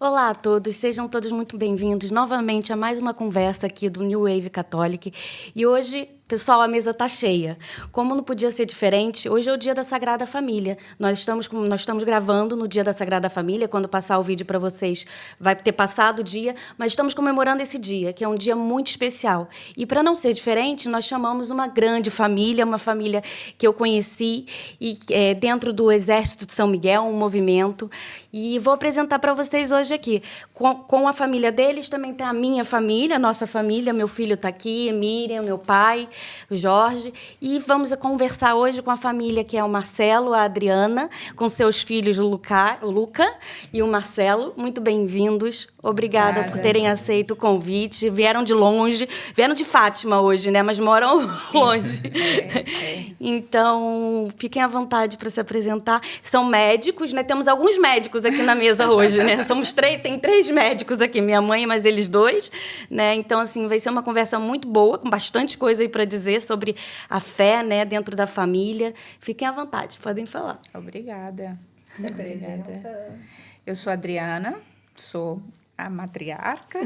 Olá a todos, sejam todos muito bem-vindos novamente a mais uma conversa aqui do New Wave Catholic. E hoje, pessoal, a mesa está cheia. Como não podia ser diferente, hoje é o Dia da Sagrada Família. Nós estamos gravando no Dia da Sagrada Família. Quando passar o vídeo para vocês, vai ter passado o dia, mas estamos comemorando esse dia, que é um dia muito especial. E para não ser diferente, nós chamamos uma grande família, uma família que eu conheci e dentro do Exército de São Miguel, um movimento. E vou apresentar para vocês hoje aqui. Com a família deles, também tem a minha família, nossa família. Meu filho está aqui, Miriam, meu pai, o Jorge. E vamos conversar hoje com a família que é o Marcelo, a Adriana, com seus filhos, o Luca e o Marcelo. Muito bem-vindos. Obrigada por terem aceito o convite. Vieram de longe, vieram de Fátima hoje, né? Mas moram longe. Então, fiquem à vontade para se apresentar. São médicos, né? Temos alguns médicos aqui na mesa hoje, né? Tem 3 médicos aqui, minha mãe, mas eles 2, né? Então, assim, vai ser uma conversa muito boa, com bastante coisa aí para dizer sobre a fé, né, dentro da família. Fiquem à vontade, podem falar. Obrigada. Obrigada. Eu sou a Adriana, sou a matriarca,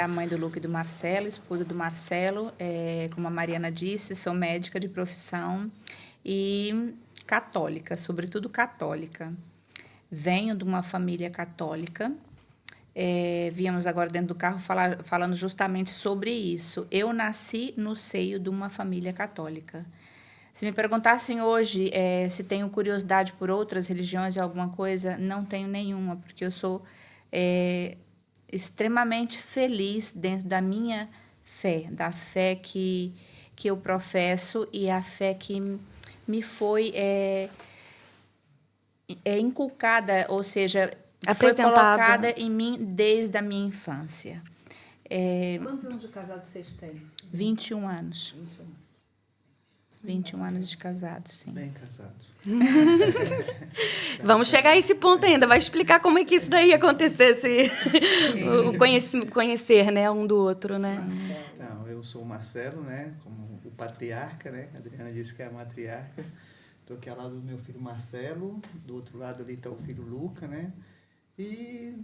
a mãe do Luca e do Marcelo, esposa do Marcelo. Como a Mariana disse, sou médica de profissão e católica, sobretudo católica. Venho de uma família católica. Viemos agora dentro do carro falando justamente sobre isso. Eu nasci no seio de uma família católica. Se me perguntassem hoje se tenho curiosidade por outras religiões ou alguma coisa, não tenho nenhuma, porque eu sou extremamente feliz dentro da minha fé, da fé que eu professo e a fé que me foi inculcada, ou seja, foi colocada em mim desde a minha infância. Quantos anos de casado vocês têm? 21 anos. 21 anos de casados, sim. Bem casados. Vamos chegar a esse ponto ainda. Vai explicar como é que isso daí acontecesse. O conhecer, né, um do outro, né? Sim. Então, eu sou o Marcelo, né, como o patriarca, né? A Adriana disse que é a matriarca. Estou aqui ao lado do meu filho Marcelo, do outro lado ali está o filho Luca, né? E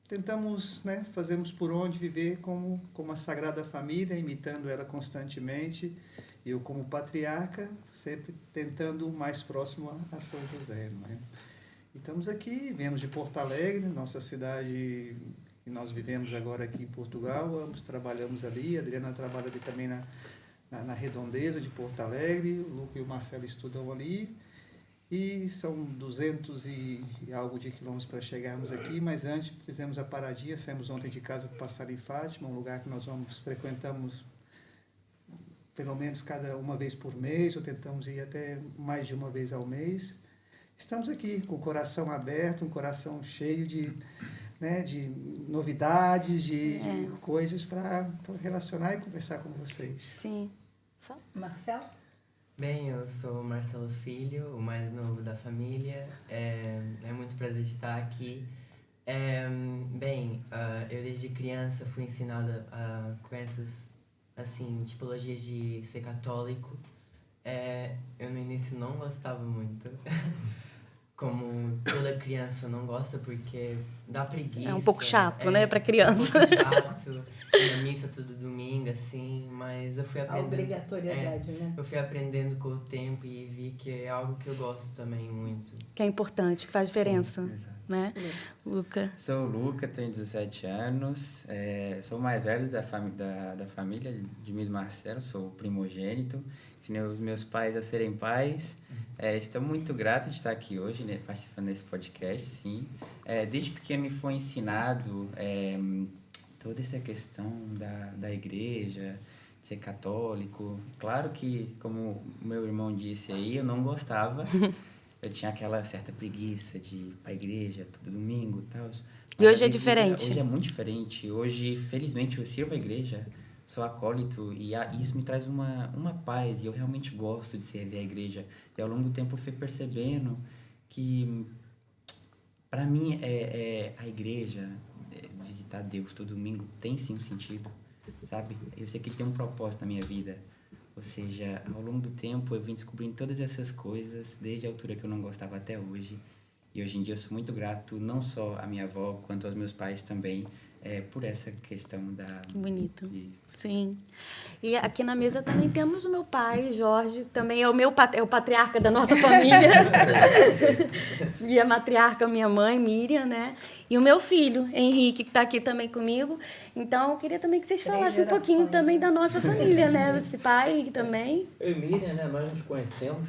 tentamos, né, fazemos por onde viver como a Sagrada Família, imitando ela constantemente. Eu, como patriarca, sempre tentando o mais próximo a São José, né? E estamos aqui, viemos de Porto Alegre, nossa cidade que nós vivemos agora aqui em Portugal, ambos trabalhamos ali, a Adriana trabalha ali também na redondeza de Porto Alegre, o Luca e o Marcelo estudam ali, e são 200 e algo de quilômetros para chegarmos aqui, mas antes fizemos a paradinha, saímos ontem de casa para passar em Fátima, um lugar que nós frequentamos pelo menos uma vez por mês, ou tentamos ir até mais de uma vez ao mês. Estamos aqui com o coração aberto, um coração cheio de novidades, de coisas para relacionar e conversar com vocês. Sim. Marcelo? Bem, eu sou o Marcelo Filho, o mais novo da família. É muito prazer de estar aqui. Eu desde criança fui ensinada com essas assim, tipologias de ser católico. Eu no início não gostava muito. Como toda criança não gosta, porque dá preguiça. É um pouco chato, né, pra criança. É um pouco chato. Ir na missa todo domingo, assim, mas eu fui aprendendo. A obrigatoriedade, né? Eu fui aprendendo com o tempo e vi que é algo que eu gosto também muito. Que é importante, que faz diferença. Sim, exato. Né? Luca? Sou o Luca, tenho 17 anos, sou o mais velho da família de mim e do Marcelo, sou o primogênito, ensinei os meus pais a serem pais. Estou muito grato de estar aqui hoje, né, participando desse podcast, sim. Desde pequeno me foi ensinado toda essa questão da igreja, de ser católico. Claro que, como o meu irmão disse aí, eu não gostava. Eu tinha aquela certa preguiça de ir para a igreja todo domingo e tal. E hoje é diferente? Hoje é muito diferente. Hoje, felizmente, eu sirvo a igreja, sou acólito, e isso me traz uma paz. E eu realmente gosto de servir a igreja. E ao longo do tempo eu fui percebendo que, para mim, a igreja, visitar Deus todo domingo, tem sim um sentido, sabe? Eu sei que ele tem um propósito na minha vida. Ou seja, ao longo do tempo eu vim descobrindo todas essas coisas, desde a altura que eu não gostava até hoje. E hoje em dia eu sou muito grato, não só à minha avó, quanto aos meus pais também, por essa questão da... Que bonito. de- Sim. E aqui na mesa também temos o meu pai, Jorge, também é o patriarca da nossa família. E a matriarca, minha mãe, Miriam, né? E o meu filho, Henrique, que está aqui também comigo. Então, eu queria também que vocês 3 falassem um pouquinho gerações, também né? da nossa família, né? Esse pai também. Eu e Miriam, né, nós nos conhecemos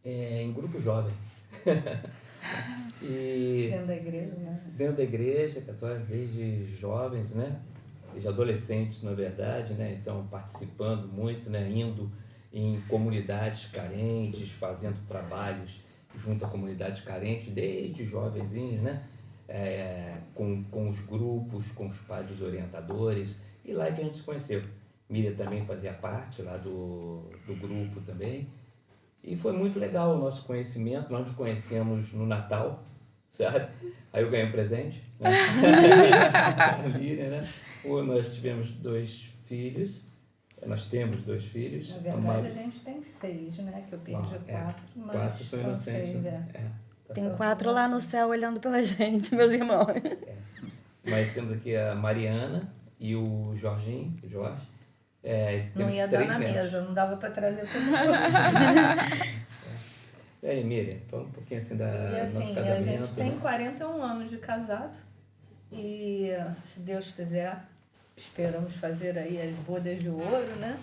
em grupo jovem. E Dentro da igreja, né? dentro da igreja católica, desde jovens, né? Desde adolescentes, na verdade, né? Então, participando muito, né? Indo em comunidades carentes, fazendo trabalhos junto a comunidades carentes, desde jovenzinhos, né? Com os grupos, com os padres orientadores, e lá é que a gente se conheceu. Miriam também fazia parte lá do grupo também, e foi muito legal o nosso conhecimento. Nós nos conhecemos no Natal, sabe? Aí eu ganhei um presente, né? A Miriam, né? Nós tivemos 2 filhos, nós temos 2 filhos. Na verdade, a gente tem 6, né? Que eu perdi 4, mas 4 são inocentes, 6, né? Tá Tem certo. 4 lá no céu olhando pela gente, meus irmãos. Mas temos aqui a Mariana e o Jorginho, o Jorge. Não Temos ia dar 3 na netos. mesa, não dava para trazer todo mundo. E aí, Miriam, fala um pouquinho assim da E nosso assim, a casamento. gente tem né? 41 anos de casado e, se Deus quiser, esperamos fazer aí as bodas de ouro, né?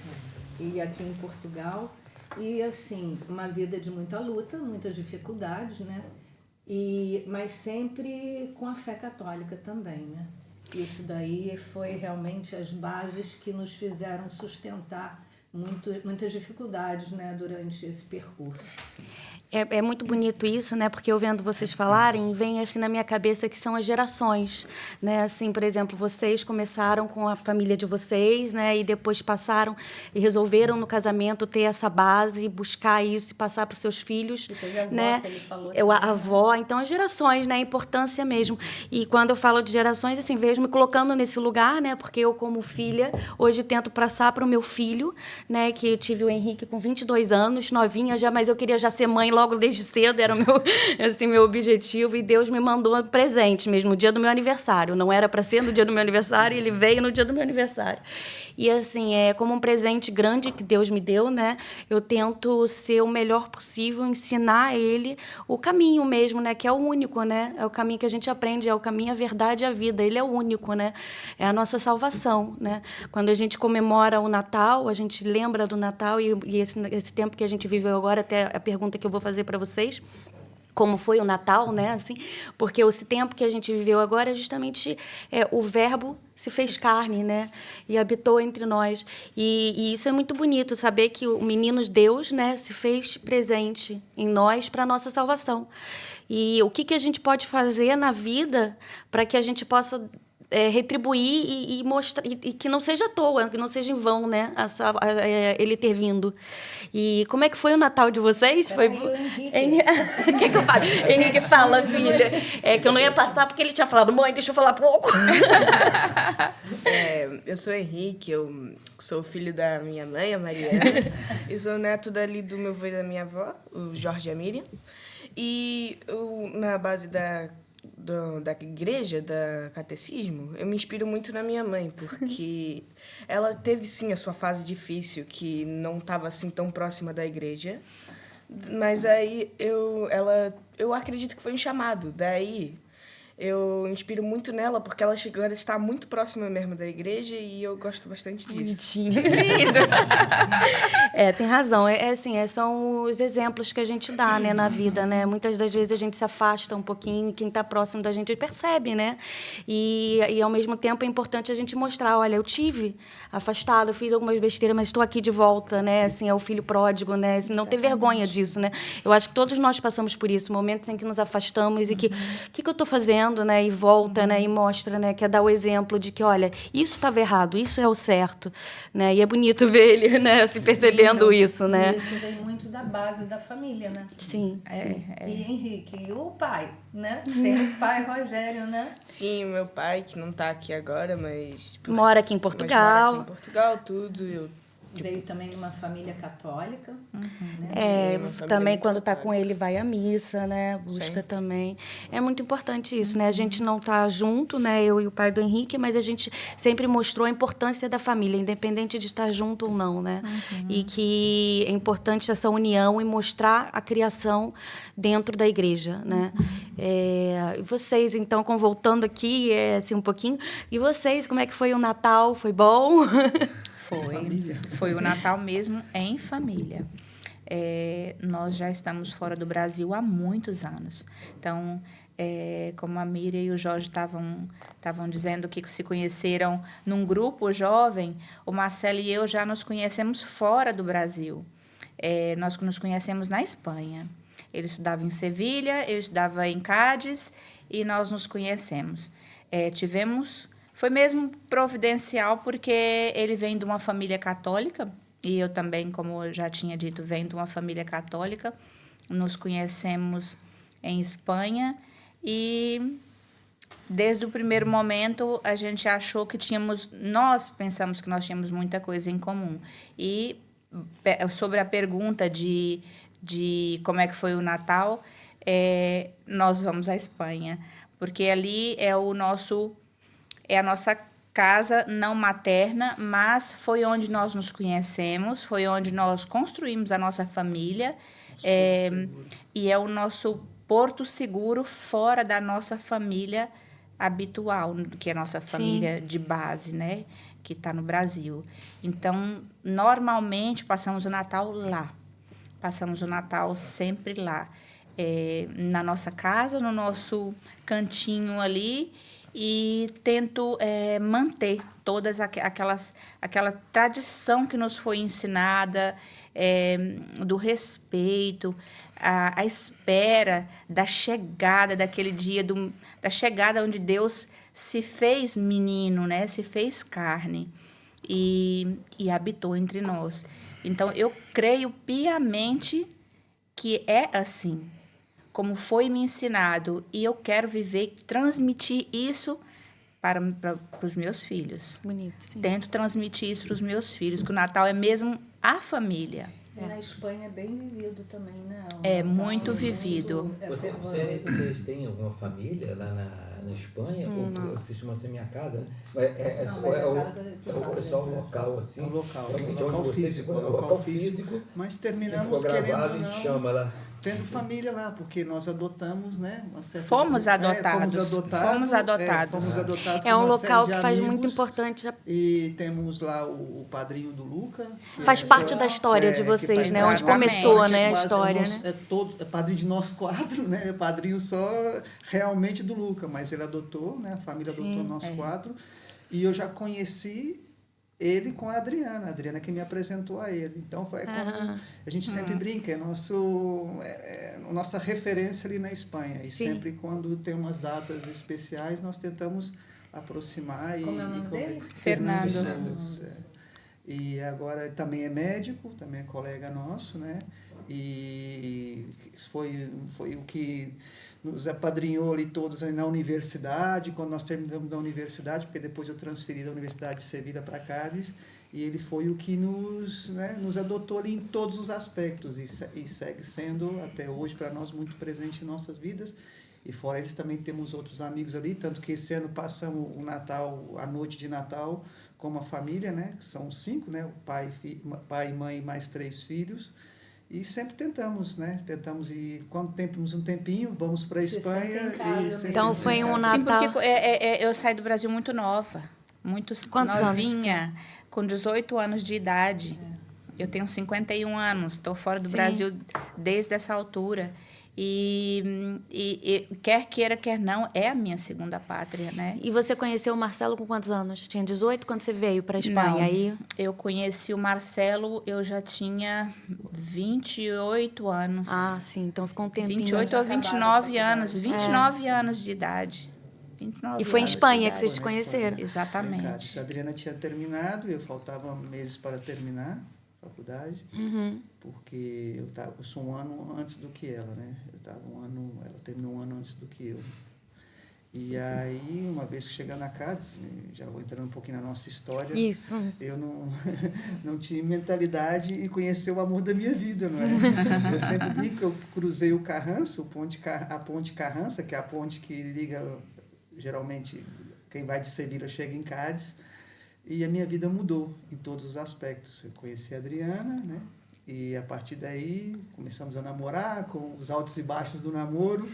E aqui em Portugal. E assim, uma vida de muita luta, muitas dificuldades, né? Mas sempre com a fé católica também, né? Isso daí foi realmente as bases que nos fizeram sustentar muitas dificuldades, né, durante esse percurso. É muito bonito isso, né? Porque eu vendo vocês falarem, vem assim na minha cabeça que são as gerações, né? Assim, por exemplo, vocês começaram com a família de vocês, né? E depois passaram e resolveram no casamento ter essa base, buscar isso e passar para os seus filhos, E teve a avó, né? que ele falou Eu, a também, né? avó, então as gerações, né? A importância mesmo. E quando eu falo de gerações, assim, vejo me colocando nesse lugar, né? Porque eu, como filha, hoje tento passar para o meu filho, né? Que eu tive o Henrique com 22 anos, novinha já, mas eu queria já ser mãe logo desde cedo, era o meu, assim, meu objetivo, e Deus me mandou presente mesmo, no dia do meu aniversário. Não era para ser no dia do meu aniversário, ele veio no dia do meu aniversário. E, assim, como um presente grande que Deus me deu, né? Eu tento ser o melhor possível, ensinar a ele o caminho mesmo, né? Que é o único, né? É o caminho que a gente aprende, é o caminho, a verdade e a vida. Ele é o único, né? É a nossa salvação, né? Quando a gente comemora o Natal, a gente lembra do Natal, e esse tempo que a gente viveu agora, até a pergunta que eu vou fazer para vocês, como foi o Natal, né? Assim, porque esse tempo que a gente viveu agora é justamente o Verbo se fez carne, né? E habitou entre nós. E isso é muito bonito, saber que o menino Deus, né, se fez presente em nós para a nossa salvação. E o que a gente pode fazer na vida para que a gente possa retribuir e mostrar, e que não seja à toa, que não seja em vão, né? Ele ter vindo. E como é que foi o Natal de vocês? Foi... Peraí, o Henrique. O que eu falo? Henrique fala, filha. Que eu não ia passar porque ele tinha falado, mãe, deixa eu falar pouco. Eu sou Henrique, eu sou filho da minha mãe, a Mariana, e sou neto do meu avô e da minha avó, o Jorge e a Miriam. E na base da igreja, da catecismo, eu me inspiro muito na minha mãe, porque ela teve, sim, a sua fase difícil, que não estava, assim, tão próxima da igreja, mas aí eu acredito que foi um chamado. Daí eu me inspiro muito nela, porque ela agora está muito próxima mesmo da igreja e eu gosto bastante disso. Bonitinho. Tem razão. Assim, são os exemplos que a gente dá, né, na vida, né? Muitas das vezes a gente se afasta um pouquinho, quem está próximo da gente percebe, né? E, ao mesmo tempo, é importante a gente mostrar, olha, eu tive afastado, eu fiz algumas besteiras, mas estou aqui de volta, né? Assim, é o filho pródigo, né? Assim, não ter vergonha disso, né? Eu acho que todos nós passamos por isso, momentos em que nos afastamos e que, o que eu estou fazendo, né? E volta, né? E mostra, né? Que é dar o exemplo de que, olha, isso estava errado, isso é o certo, né? E é bonito ver ele, né? Se percebendo isso, né? Isso vem muito da base da família, né? Sim. E Henrique, e o pai, né? Tem o pai Rogério, né? Sim, o meu pai, que não está aqui agora, mas... Mora aqui em Mas mora Portugal. aqui em Portugal, tudo. Eu veio também de uma família católica. Né? É, Sim, uma família também muito quando tá católica. com ele vai à missa, né? Busca Sim. também. É muito importante isso, né? A gente não tá junto, né? Eu e o pai do Henrique, mas a gente sempre mostrou a importância da família, independente de estar junto ou não, né? E que é importante essa união e mostrar a criação dentro da igreja, né? E vocês, então, voltando aqui, assim, um pouquinho, e vocês, como é que foi o Natal? Foi bom? Foi o Natal mesmo em família. Nós já estamos fora do Brasil há muitos anos. Então, como a Miriam e o Jorge estavam dizendo que se conheceram num grupo jovem, o Marcelo e eu já nos conhecemos fora do Brasil. Nós nos conhecemos na Espanha. Ele estudava em Sevilha, eu estudava em Cádiz, e nós nos conhecemos. Foi mesmo providencial, porque ele vem de uma família católica, e eu também, como eu já tinha dito, venho de uma família católica. Nos conhecemos em Espanha, e desde o primeiro momento a gente achou que nós pensamos que nós tínhamos muita coisa em comum. E sobre a pergunta de como é que foi o Natal, nós vamos à Espanha, porque ali é a nossa casa não materna, mas foi onde nós nos conhecemos, foi onde nós construímos a nossa família, e é o nosso porto seguro fora da nossa família habitual, que é a nossa família de base, né, que está no Brasil. Então, normalmente, passamos o Natal lá. Passamos o Natal sempre lá, na nossa casa, no nosso cantinho ali, e tento manter todas aquela tradição que nos foi ensinada, do respeito, a espera da chegada daquele dia, da chegada onde Deus se fez menino, né? Se fez carne e habitou entre nós. Então, eu creio piamente que é assim, como foi me ensinado, e eu quero viver e transmitir isso para os meus filhos. Bonito, sim. Tento transmitir isso para os meus filhos, que o Natal é mesmo a família. E na Espanha é bem vivido também, né? Muito vivido. Vocês têm alguma família lá na Espanha? Ou vocês chamam assim minha casa, né? É só um local assim? É um local, realmente, um local onde físico, um local físico. Mas Que terminamos ficou gravado querendo e não, chama lá. tendo família lá, porque nós adotamos, né? Fomos adotados. Fomos adotados. É um por uma local série que de faz muito amigos. importante. E temos lá o padrinho do Luca. Que Faz parte da história de que vocês, faz né? Onde parte, começou, parte, né, a quase, história, nosso, né? É padrinho de nós quatro, né? É padrinho só realmente do Luca, mas ele adotou, né? A família adotou nós quatro. E eu já conheci ele com a Adriana que me apresentou a ele. Então, foi como a gente sempre brinca, é nossa referência ali na Espanha. E sempre quando tem umas datas especiais, nós tentamos aproximar. Como é o nome dele? Fernando. Santos, E agora também é médico, também é colega nosso, né? E foi o que nos apadrinhou ali todos na universidade, quando nós terminamos da universidade, porque depois eu transferi da Universidade de Sevilha para Cádiz, e ele foi o que nos adotou ali em todos os aspectos, e segue sendo até hoje para nós muito presente em nossas vidas. E fora eles também temos outros amigos ali, tanto que esse ano passamos o Natal, a noite de Natal, com uma família, né? São 5, né? O pai, mãe e mais 3 filhos. E sempre tentamos, né? Tentamos ir, quando temos um tempinho, vamos para a Espanha. Então foi um Sim, Natal. porque eu saí do Brasil muito nova, muito Quantos novinha, com 18 anos de idade. Eu tenho 51 anos, estou fora do Brasil desde essa altura. E quer queira, quer não, é a minha segunda pátria, né? E você conheceu o Marcelo com quantos anos? Tinha 18 quando você veio para a Espanha? Não, Aí... eu conheci o Marcelo, eu já tinha 28 anos. Ah, sim, então ficou um tempinho. 28 ou 29 anos, 29 anos de idade. 29 E foi em anos Espanha de que idade. vocês se conheceram? Exatamente. A Adriana tinha terminado, eu faltava meses para terminar a faculdade, porque eu sou um ano antes do que ela, né? Ela terminou um ano antes do que eu. E aí, uma vez que chegando na CADES, já vou entrando um pouquinho na nossa história, Isso. eu não tinha mentalidade em conhecer o amor da minha vida, não é? Eu sempre brinco que eu cruzei o Carrança, a ponte Carrança, que é a ponte que liga, geralmente, quem vai de Sevilha chega em Cádiz, e a minha vida mudou em todos os aspectos. Eu conheci a Adriana, né? E a partir daí começamos a namorar, com os altos e baixos do namoro,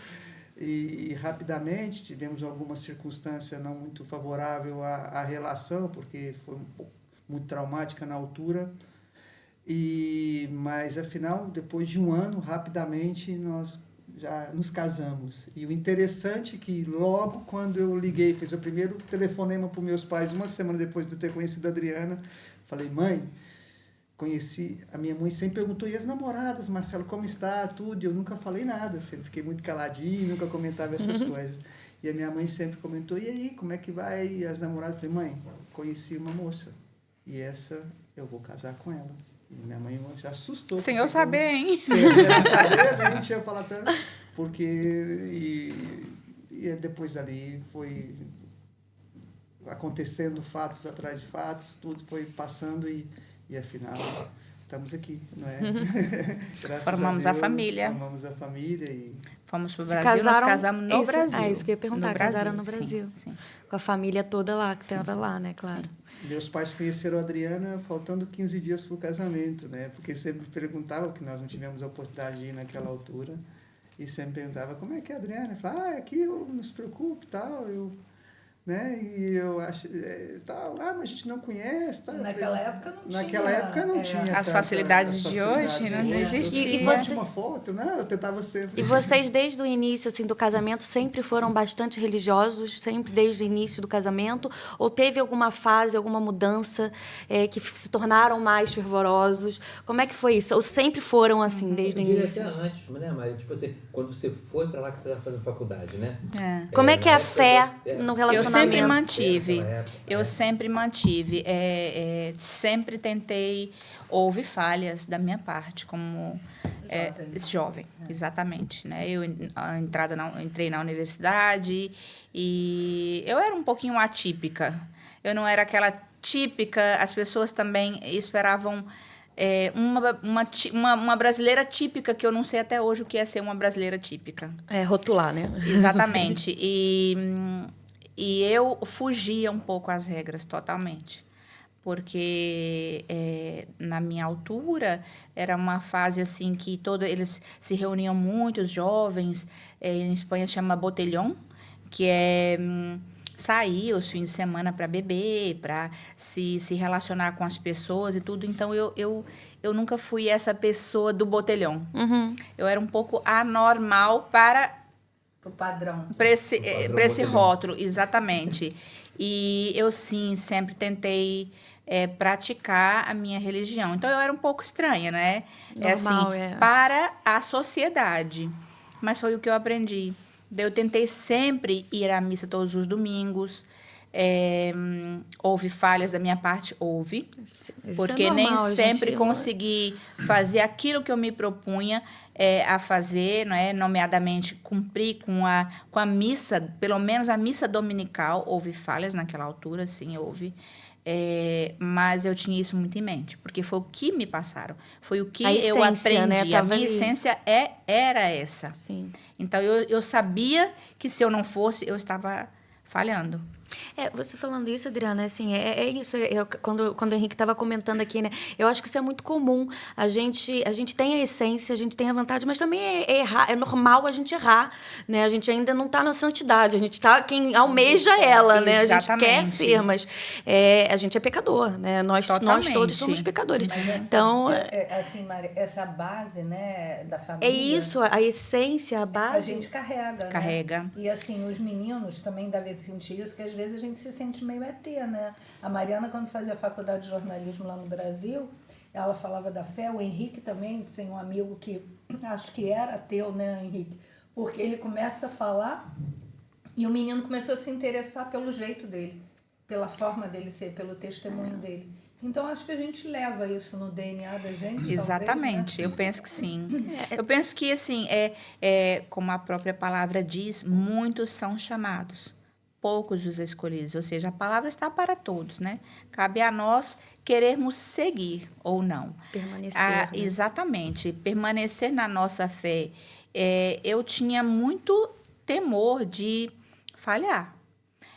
e rapidamente tivemos alguma circunstância não muito favorável à relação, porque foi muito traumática na altura, mas afinal, depois de um ano, rapidamente nós já nos casamos. E o interessante é que logo quando eu liguei, fiz o primeiro telefonema para os meus pais, uma semana depois de eu ter conhecido a Adriana, falei: mãe, conheci, a minha mãe sempre perguntou, e as namoradas, Marcelo, como está, tudo, e eu nunca falei nada, sempre fiquei muito caladinho, nunca comentava essas coisas. E a minha mãe sempre comentou: e aí, como é que vai? E as namoradas? Eu falei: mãe, conheci uma moça, e essa eu vou casar com ela. E minha mãe já assustou. Sem eu saber, hein? Sem eu saber, nem tinha falado pra ela, porque e depois dali foi acontecendo fatos atrás de fatos, tudo foi passando e afinal estamos aqui, não é? Formamos a família. Formamos a família e fomos para o Brasil, nós casamos no isso, Brasil. isso que eu ia perguntar, casaram no Brasil. Sim. Com a família toda lá, que estava lá, né, claro. Sim. Meus pais conheceram a Adriana faltando 15 dias para o casamento, né? Porque sempre perguntavam, que nós não tivemos a oportunidade de ir naquela altura, e sempre perguntava: como é que é a Adriana? Eu falava: aqui eu não se preocupe, tal, né? E eu acho, tal, mas a gente não conhece, tal. Naquela época não tinha. Naquela época não tinha as facilidades de hoje, né? Não existia. E você... uma foto, né? Eu tentava sempre. E vocês, desde o início assim, do casamento, sempre foram bastante religiosos? Sempre desde o início do casamento? Ou teve alguma fase, alguma mudança que se tornaram mais fervorosos? Como é que foi isso? Ou sempre foram assim, desde o Eu diria início? até antes, né? Mas, tipo assim, quando você foi para lá que você estava fazendo faculdade, né? Como é que é a na época fé eu- no Eu relacionamento? sempre mantive. Naquela época, Eu sempre mantive. Sempre tentei. Houve falhas da minha parte, como jovem, exatamente. Né? Eu entrei na universidade e eu era um pouquinho atípica. Eu não era aquela típica. As pessoas também esperavam uma brasileira típica, que eu não sei até hoje o que é ser uma brasileira típica. É, rotular, né? Exatamente. E eu fugia um pouco às regras totalmente. Porque na minha altura era uma fase assim que eles se reuniam muito, os jovens. Em Espanha chama botellón, que é sair os fins de semana para beber, para se relacionar com as pessoas e tudo. Então, eu nunca fui essa pessoa do botellón. Uhum. Eu era um pouco anormal para Pro padrão. para esse botellón. rótulo, exatamente. E eu, sim, sempre tentei praticar a minha religião. Então, eu era um pouco estranha, né? Normal, para a sociedade. Mas foi o que eu aprendi. Eu tentei sempre ir à missa todos os domingos. Houve falhas da minha parte? Houve. Isso Porque é normal, nem sempre gente, consegui fazer aquilo que eu me propunha a fazer, não é? Nomeadamente cumprir com a missa, pelo menos a missa dominical. Houve falhas naquela altura, sim, houve. Mas eu tinha isso muito em mente, porque foi o que me passaram, foi o que eu aprendi. Né? A minha essência era essa. Sim. Então, eu sabia que se eu não fosse, eu estava falhando. Você falando isso, Adriana, assim, isso. Quando o Henrique estava comentando aqui, né? Eu acho que isso é muito comum. A gente tem a essência, a gente tem a vontade, mas também errar. É normal a gente errar, né? A gente ainda não está na santidade. A gente está quem almeja ela, né? A gente quer ser, mas a gente é pecador, né? Nós todos somos pecadores. Mas Então, assim, Maria, essa base, né, da família. é isso, a essência, a base. A gente carrega, Carrega. Né? E assim, os meninos também devem sentir isso, que às vezes a gente se sente meio ET, né? A Mariana, quando fazia faculdade de jornalismo lá no Brasil, ela falava da fé. O Henrique também tem um amigo que acho que era ateu, né, Henrique? Porque ele começa a falar e o menino começou a se interessar pelo jeito dele, pela forma dele ser, pelo testemunho dele. Então, acho que a gente leva isso no DNA da gente. Exatamente, talvez, né? eu penso que sim. Eu penso que, assim, como a própria palavra diz, muitos são chamados, poucos os escolhidos. Ou seja, a palavra está para todos, né? Cabe a nós querermos seguir ou não. Permanecer, né? Exatamente, permanecer na nossa fé. Eu tinha muito temor de falhar.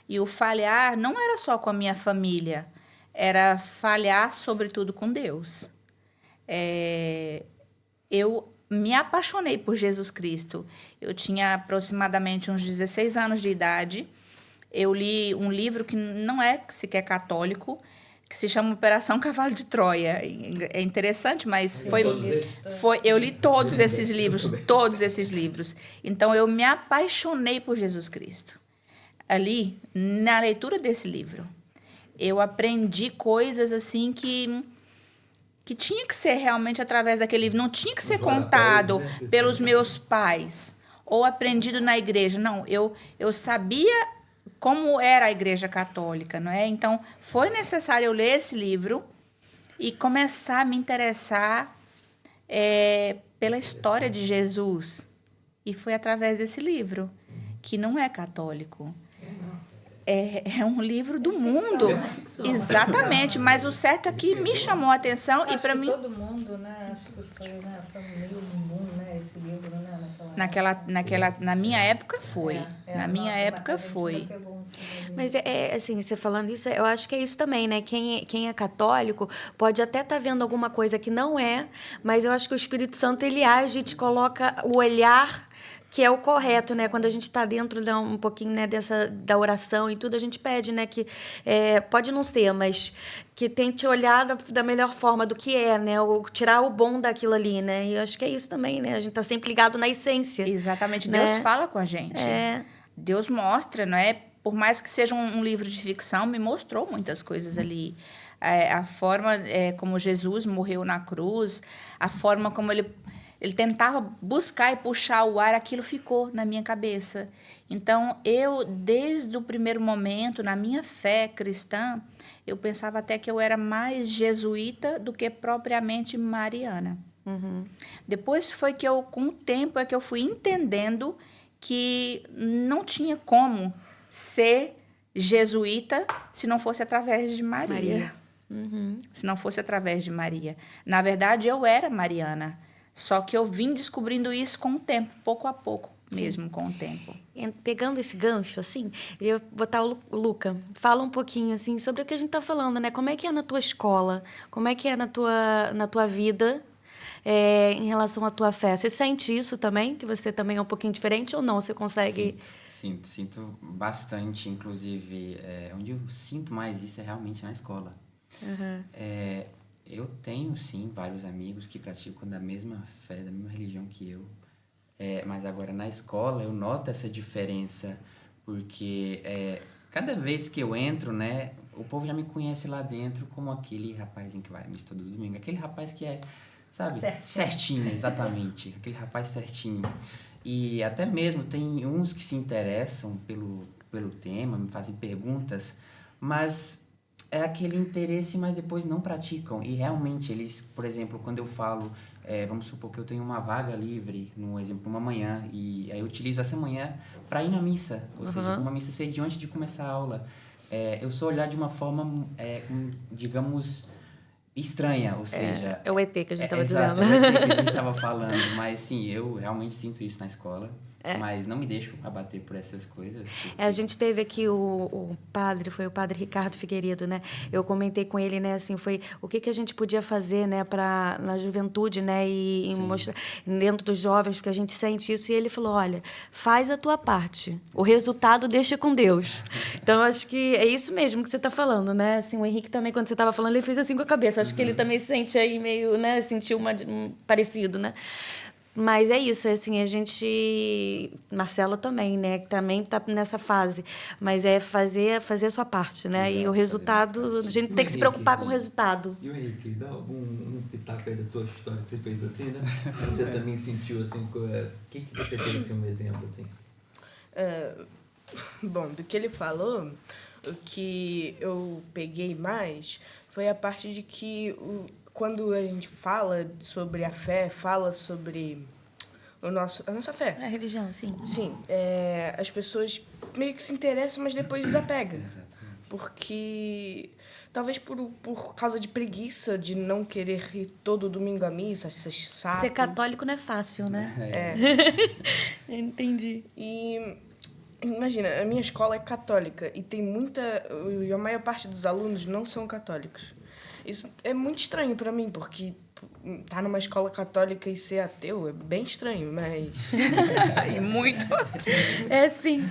E o falhar não era só com a minha família, era falhar, sobretudo, com Deus. Eu me apaixonei por Jesus Cristo. Eu tinha aproximadamente uns 16 anos de idade. Eu li um livro que não é sequer católico, que se chama Operação Cavalo de Troia. É interessante, mas eu li todos esses livros. Então, eu me apaixonei por Jesus Cristo. Ali, na leitura desse livro, eu aprendi coisas assim que tinha que ser realmente através daquele livro. Não tinha que ser contado pelos meus pais ou aprendido na igreja. Não, eu sabia como era a Igreja Católica, não é? Então, foi necessário eu ler esse livro e começar a me interessar pela história de Jesus. E foi através desse livro, que não é católico. É um livro do mundo. É uma ficção. Exatamente, mas o certo é que me chamou a atenção e para mim... todo mundo, né? Acho que foi, né? Foi meio boom, né? Esse livro, né? Na minha época foi. Na minha nossa, época a gente foi. ainda pegou um filme. Mas, assim, você falando isso, eu acho que é isso também, né? Quem é católico pode até estar vendo alguma coisa que não é, mas eu acho que o Espírito Santo, ele age e te coloca o olhar que é o correto, né? Quando a gente está dentro um pouquinho, né, da oração e tudo, a gente pede, né, que pode não ser, mas que tente olhar da melhor forma do que é, né? Tirar o bom daquilo ali, né? E eu acho que é isso também, né? A gente está sempre ligado na essência. Exatamente. né? Deus fala com a gente. Deus mostra, não é? Por mais que seja um livro de ficção, me mostrou muitas coisas ali. A forma como Jesus morreu na cruz, a forma como ele tentava buscar e puxar o ar, aquilo ficou na minha cabeça. Então, eu, desde o primeiro momento, na minha fé cristã, eu pensava até que eu era mais jesuíta do que propriamente mariana. Uhum. Depois foi que com o tempo, que eu fui entendendo que não tinha como ser jesuíta se não fosse através de Maria. Uhum. Se não fosse através de Maria. Na verdade, eu era mariana. Só que eu vim descobrindo isso com o tempo, pouco a pouco, mesmo com o tempo. Pegando esse gancho, assim, eu ia botar o Luca. Fala um pouquinho, assim, sobre o que a gente está falando, né? Como é que é na tua escola? Como é que é na tua vida em relação à tua fé? Você sente isso também? Que você também é um pouquinho diferente ou não? Você consegue... Sinto bastante, inclusive, onde eu sinto mais isso é realmente na escola. Uhum. Eu tenho, sim, vários amigos que praticam da mesma fé, da mesma religião que eu. Mas agora, na escola, eu noto essa diferença, porque cada vez que eu entro, né, o povo já me conhece lá dentro como aquele rapazinho que vai à missa todo domingo. Aquele rapaz que sabe? Certinho, exatamente. Aquele rapaz certinho. E até mesmo tem uns que se interessam pelo tema, me fazem perguntas, mas... é aquele interesse, mas depois não praticam. E realmente, eles, por exemplo, quando eu falo, vamos supor que eu tenho uma vaga livre, no exemplo, uma manhã, e aí eu utilizo essa manhã para ir na missa. Ou seja, uma missa cedo antes de começar a aula. Eu sou olhar de uma forma, digamos, estranha, ou seja... É o ET que a gente estava dizendo. Exato, é o ET que a gente estava falando. Mas, sim, eu realmente sinto isso na escola. Mas não me deixo abater por essas coisas. Porque... a gente teve aqui o padre Ricardo Figueiredo, né? Eu comentei com ele, né, assim, foi o que a gente podia fazer, né, na juventude, né, e mostrar dentro dos jovens, porque a gente sente isso. E ele falou, olha, faz a tua parte, o resultado deixa com Deus. Então, acho que é isso mesmo que você está falando, né? Assim, o Henrique também, quando você estava falando, ele fez assim com a cabeça. Acho que ele também se sente aí meio, né, sentiu um parecido, né? Mas é isso, assim, a gente... Marcelo também, né? Que também está nessa fase. Mas fazer a sua parte, né? Exato, e o resultado... A gente tem que se preocupar com o resultado. E o Henrique, dá um pitaco aí da tua história que você fez assim, né? Você também sentiu, assim, o que você teve, assim, um exemplo, assim? Bom, do que ele falou, o que eu peguei mais foi a parte de que quando a gente fala sobre a fé, fala sobre a nossa fé. A religião, sim. Sim, as pessoas meio que se interessam, mas depois desapegam. Porque talvez por causa de preguiça, de não querer ir todo domingo à missa, saco. Ser católico não é fácil, né? Entendi. E imagina, a minha escola é católica e tem e a maior parte dos alunos não são católicos. Isso é muito estranho para mim, porque estar numa escola católica e ser ateu é bem estranho, mas... e muito... É, sim.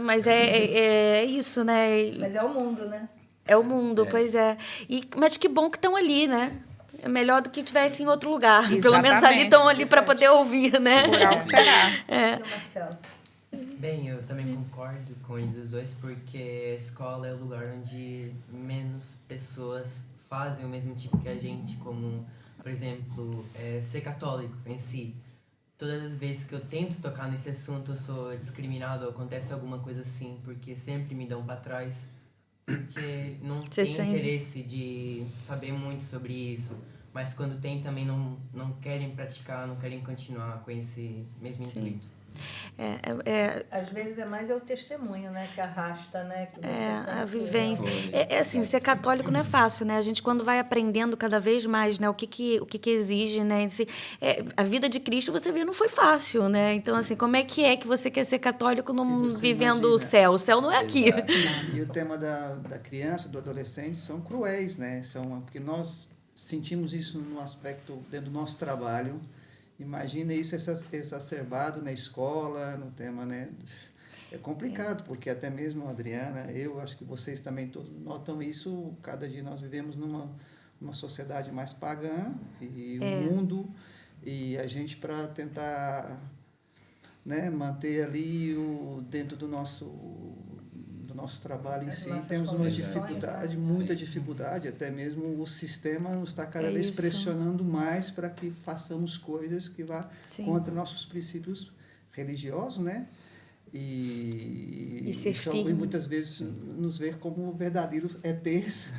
Mas é isso, né? Mas é o mundo, né? É o mundo, pois é. Mas que bom que estão ali, né? É melhor do que estivesse em outro lugar. Pelo menos ali estão ali para poder ouvir, né? Por algo será. E o Marcelo? Bem, eu também concordo com eles dois, porque a escola é o lugar onde menos pessoas fazem o mesmo tipo que a gente, como, por exemplo, ser católico em si. Todas as vezes que eu tento tocar nesse assunto, eu sou discriminado, acontece alguma coisa assim, porque sempre me dão para trás, porque não tem interesse de saber muito sobre isso. Mas quando tem, também não querem praticar, não querem continuar com esse mesmo intuito. Às vezes é mais o testemunho, né? Que arrasta, né? Que você a vivência. Assim, ser católico não é fácil, né? A gente, quando vai aprendendo cada vez mais, né? O que exige, né? A vida de Cristo, você vê, não foi fácil, né? Então, assim, como é que você quer ser católico vivendo o céu? O céu não é aqui. E o tema da criança, do adolescente, são cruéis, né? Porque nós sentimos isso no aspecto dentro do nosso trabalho. Imagina isso exacerbado na escola, no tema, né? É complicado, porque até mesmo a Adriana, eu acho que vocês também todos notam isso, cada dia nós vivemos numa sociedade mais pagã, e o mundo, e a gente, para tentar, né, manter ali dentro do nosso trabalho em si, temos uma dificuldade, muita dificuldade, até mesmo o sistema nos está cada vez pressionando mais para que façamos coisas que vá contra nossos princípios religiosos, né? E ser firme. muitas vezes nos ver como verdadeiros ETs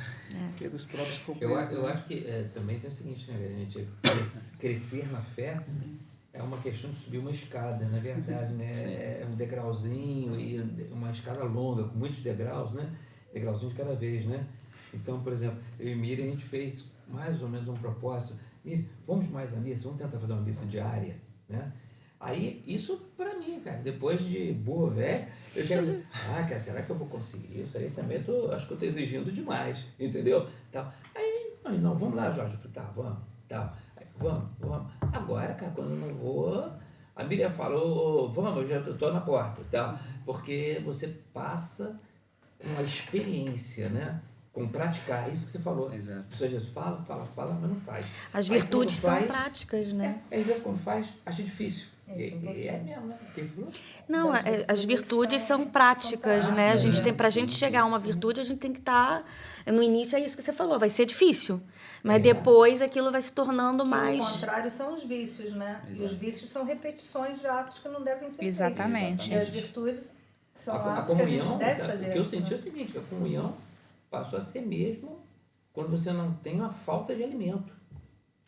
pelos próprios companheiros. Eu acho que também tem o seguinte, né, gente? Crescer na fé é uma questão de subir uma escada, na verdade, né? É um degrauzinho e uma escada longa, com muitos degraus, né? Degrauzinho de cada vez, né? Então, por exemplo, eu e Miriam, a gente fez mais ou menos um propósito. Miriam, vamos mais à missa, vamos tentar fazer uma missa diária, né? Aí, isso pra mim, cara, depois de boa velha, eu chego e digo, cara, será que eu vou conseguir isso? Aí também acho que eu tô exigindo demais, entendeu? Aí, não, vamos lá, Jorge. Eu falei, tá, vamos, tal. Vamos. Agora, cara, quando eu não vou, a Miriam falou, vamos, eu já estou na porta, tá? Porque você passa com a experiência, né? Com praticar, isso que você falou. Exato. Ou seja, fala, mas não faz. As virtudes são práticas, né? Às vezes quando faz, acha difícil. É mesmo, né? Não, as virtudes são práticas, né? A gente tem, pra gente chegar a uma virtude, a gente tem que estar... No início é isso que você falou, vai ser difícil. Mas depois aquilo vai se tornando mais... O contrário são os vícios, né? Exato. E os vícios são repetições de atos que não devem ser Exatamente. feitos. E as virtudes são A atos que a comunhão, gente deve fazer. o que eu senti é o seguinte, que a comunhão passou a ser mesmo quando você não tem uma falta de alimento.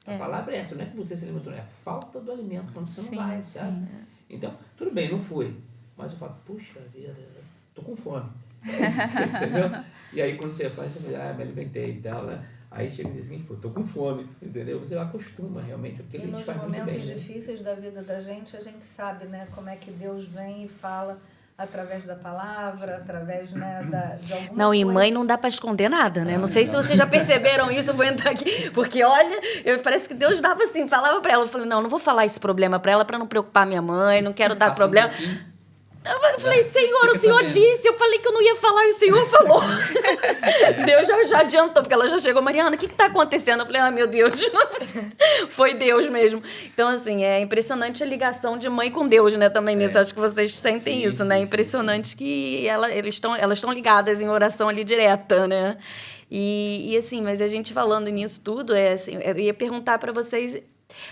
A palavra é essa, não é que você se alimentou, é a falta do alimento, quando você não vai, sabe? Então, tudo bem, não fui. Mas eu falo, puxa vida, tô com fome. Entendeu? E aí quando você faz, você fala, me alimentei e tal, né? Aí chega no dia seguinte, tô com fome, entendeu? Você acostuma realmente, porque E ele nos faz muito bem, momentos né? difíceis da vida da gente, a gente sabe, né? Como é que Deus vem e fala através da palavra, através, né, de alguma Não, e coisa. mãe não dá para esconder nada, né? Não sei se vocês já perceberam isso, eu vou entrar aqui. Porque, olha, parece que Deus dava assim, falava para ela. Eu falei, não vou falar esse problema para ela, para não preocupar minha mãe, não quero dar problema. Eu falei, Senhor, o Senhor disse, eu falei que eu não ia falar e o Senhor falou. Deus já adiantou, porque ela já chegou, Mariana, o que está acontecendo? Eu falei, meu Deus, foi Deus mesmo. Então, assim, é impressionante a ligação de mãe com Deus, né, também nisso. Acho que vocês sentem isso, né? Impressionante que elas estão ligadas em oração ali direta, né? E assim, mas a gente falando nisso tudo, assim, eu ia perguntar para vocês...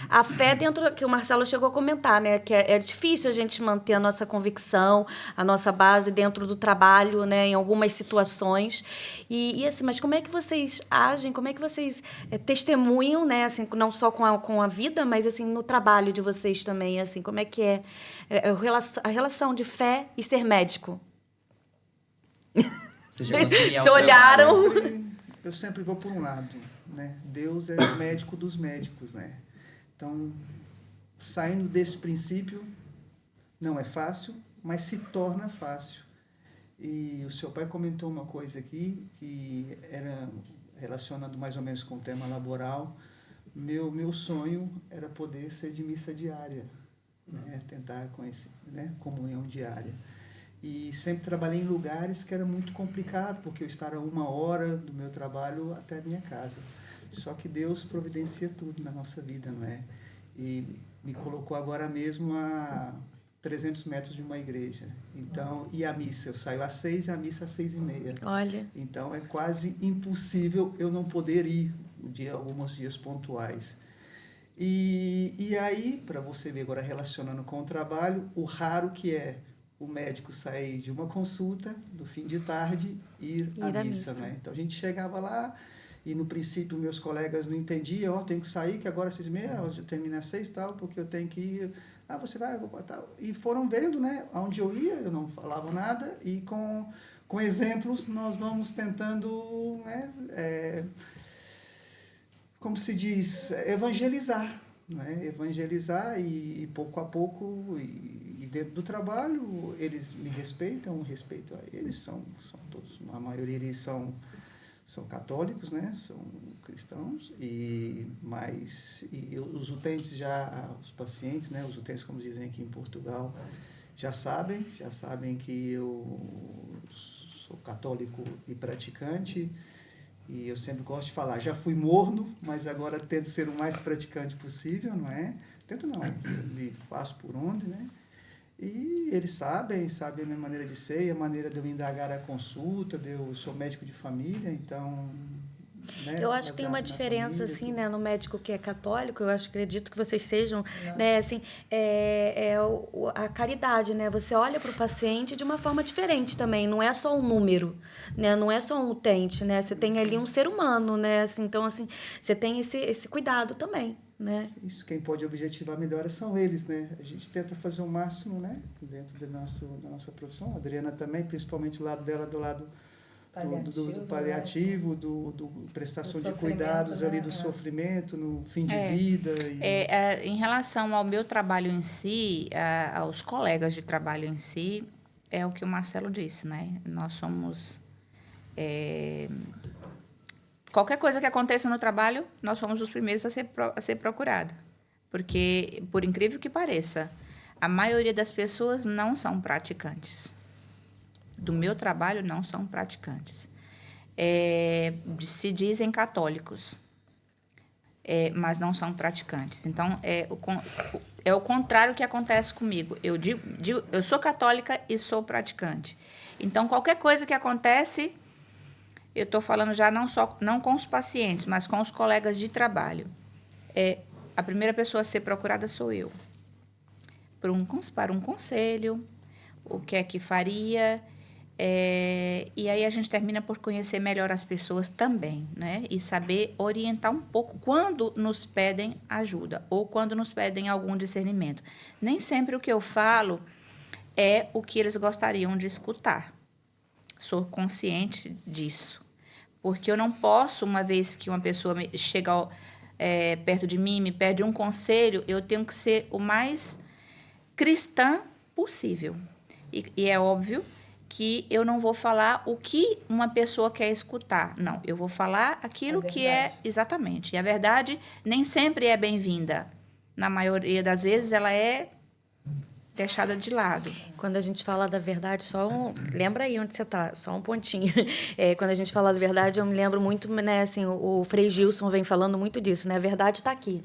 A fé dentro, que o Marcelo chegou a comentar, né? Que é difícil a gente manter a nossa convicção, a nossa base dentro do trabalho, né? Em algumas situações. E assim, mas como é que vocês agem, como é que vocês testemunham, né? Assim, não só com a vida, mas assim, no trabalho de vocês também, assim, como é que a relação de fé e ser médico? Vocês já conciliam Se o olharam. trabalho? Eu sempre vou por um lado, né? Deus é o médico dos médicos, né? Então, saindo desse princípio, não é fácil, mas se torna fácil. E o seu pai comentou uma coisa aqui, que era relacionado mais ou menos com o tema laboral. Meu sonho era poder ser de missa diária, né? Tentar conhecer, né? Comunhão diária. E sempre trabalhei em lugares que era muito complicado, porque eu estava a 1 hora do meu trabalho até a minha casa. Só que Deus providencia tudo na nossa vida, não é? E me colocou agora mesmo a 300 metros de uma igreja. Então, e a missa? Eu saio às 6 e a missa às 6h30. Olha. Então, é quase impossível eu não poder ir alguns dias pontuais. E aí, para você ver agora, relacionando com o trabalho, o raro que é o médico sair de uma consulta, do fim de tarde, ir à missa, né? Então, a gente chegava lá e, no princípio, meus colegas não entendiam, tenho que sair, que agora é 6h30, eu termino às 6 tal, porque eu tenho que ir. Você vai, eu vou tal. E foram vendo, né? Aonde eu ia, eu não falava nada, e com exemplos nós vamos tentando, né? Como se diz, evangelizar, né? Evangelizar e pouco a pouco, e dentro do trabalho, eles me respeitam, eu respeito a eles, são todos, a maioria deles são católicos, né? São cristãos, mas os utentes os pacientes, né? Os utentes, como dizem aqui em Portugal, já sabem que eu sou católico e praticante. E eu sempre gosto de falar, já fui morno, mas agora tento ser o mais praticante possível, não é? Tento não, me faço por onde, né? E eles sabem a minha maneira de ser, a maneira de eu indagar a consulta, eu sou médico de família, então... Né, eu acho que tem uma diferença, família, assim, né, no médico que é católico, acredito que vocês sejam, né, assim, a caridade, né, você olha para o paciente de uma forma diferente também, não é só um número, né, não é só um utente, né, você tem ali um ser humano, né, assim, então, assim, você tem esse cuidado também, né. Isso, quem pode objetivar melhor são eles, né, a gente tenta fazer o máximo, né, dentro da nossa profissão, a Adriana também, principalmente o lado dela, do lado do paliativo, do prestação de cuidados, né? Ali do sofrimento, no fim de vida. Em relação ao meu trabalho em si, aos colegas de trabalho em si, é o que o Marcelo disse, né? Nós somos... qualquer coisa que aconteça no trabalho, nós somos os primeiros a ser procurado. Porque, por incrível que pareça, a maioria das pessoas não são praticantes. Do meu trabalho não são praticantes. Se dizem católicos, mas não são praticantes. Então, é o contrário que acontece comigo. Eu sou católica e sou praticante. Então, qualquer coisa que acontece, eu estou falando já não com os pacientes, mas com os colegas de trabalho. A primeira pessoa a ser procurada sou eu. Para um conselho, o que é que faria... e aí a gente termina por conhecer melhor as pessoas também, né? E saber orientar um pouco quando nos pedem ajuda ou quando nos pedem algum discernimento. Nem sempre o que eu falo é o que eles gostariam de escutar. Sou consciente disso. Porque eu não posso, uma vez que uma pessoa chega perto de mim, me pede um conselho, eu tenho que ser o mais cristã possível. E é óbvio que eu não vou falar o que uma pessoa quer escutar. Não, eu vou falar aquilo que é... Exatamente. E a verdade nem sempre é bem-vinda. Na maioria das vezes, ela é deixada de lado. Quando a gente fala da verdade, lembra aí onde você está, só um pontinho. Quando a gente fala da verdade, eu me lembro muito, né, assim, o Frei Gilson vem falando muito disso, né? A verdade está aqui.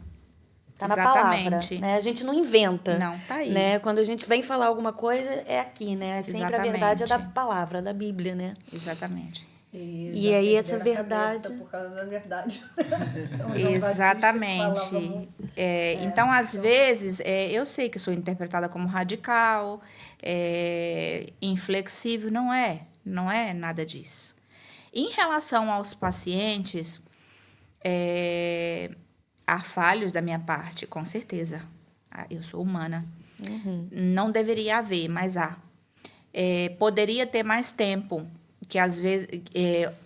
Está na palavra, né? A gente não inventa. Não, tá aí. Né? Quando a gente vem falar alguma coisa, é aqui, né? Sempre a verdade é da palavra, da Bíblia, né? Exatamente. E já aí perderam essa a verdade... cabeça por causa da verdade. São Exatamente. João Batista que falava muito. Então, às vezes, eu sei que sou interpretada como radical, inflexível, não é nada disso. Em relação aos pacientes, há falhos da minha parte, com certeza. Eu sou humana. Não deveria haver, mas há. Poderia ter mais tempo, que às vezes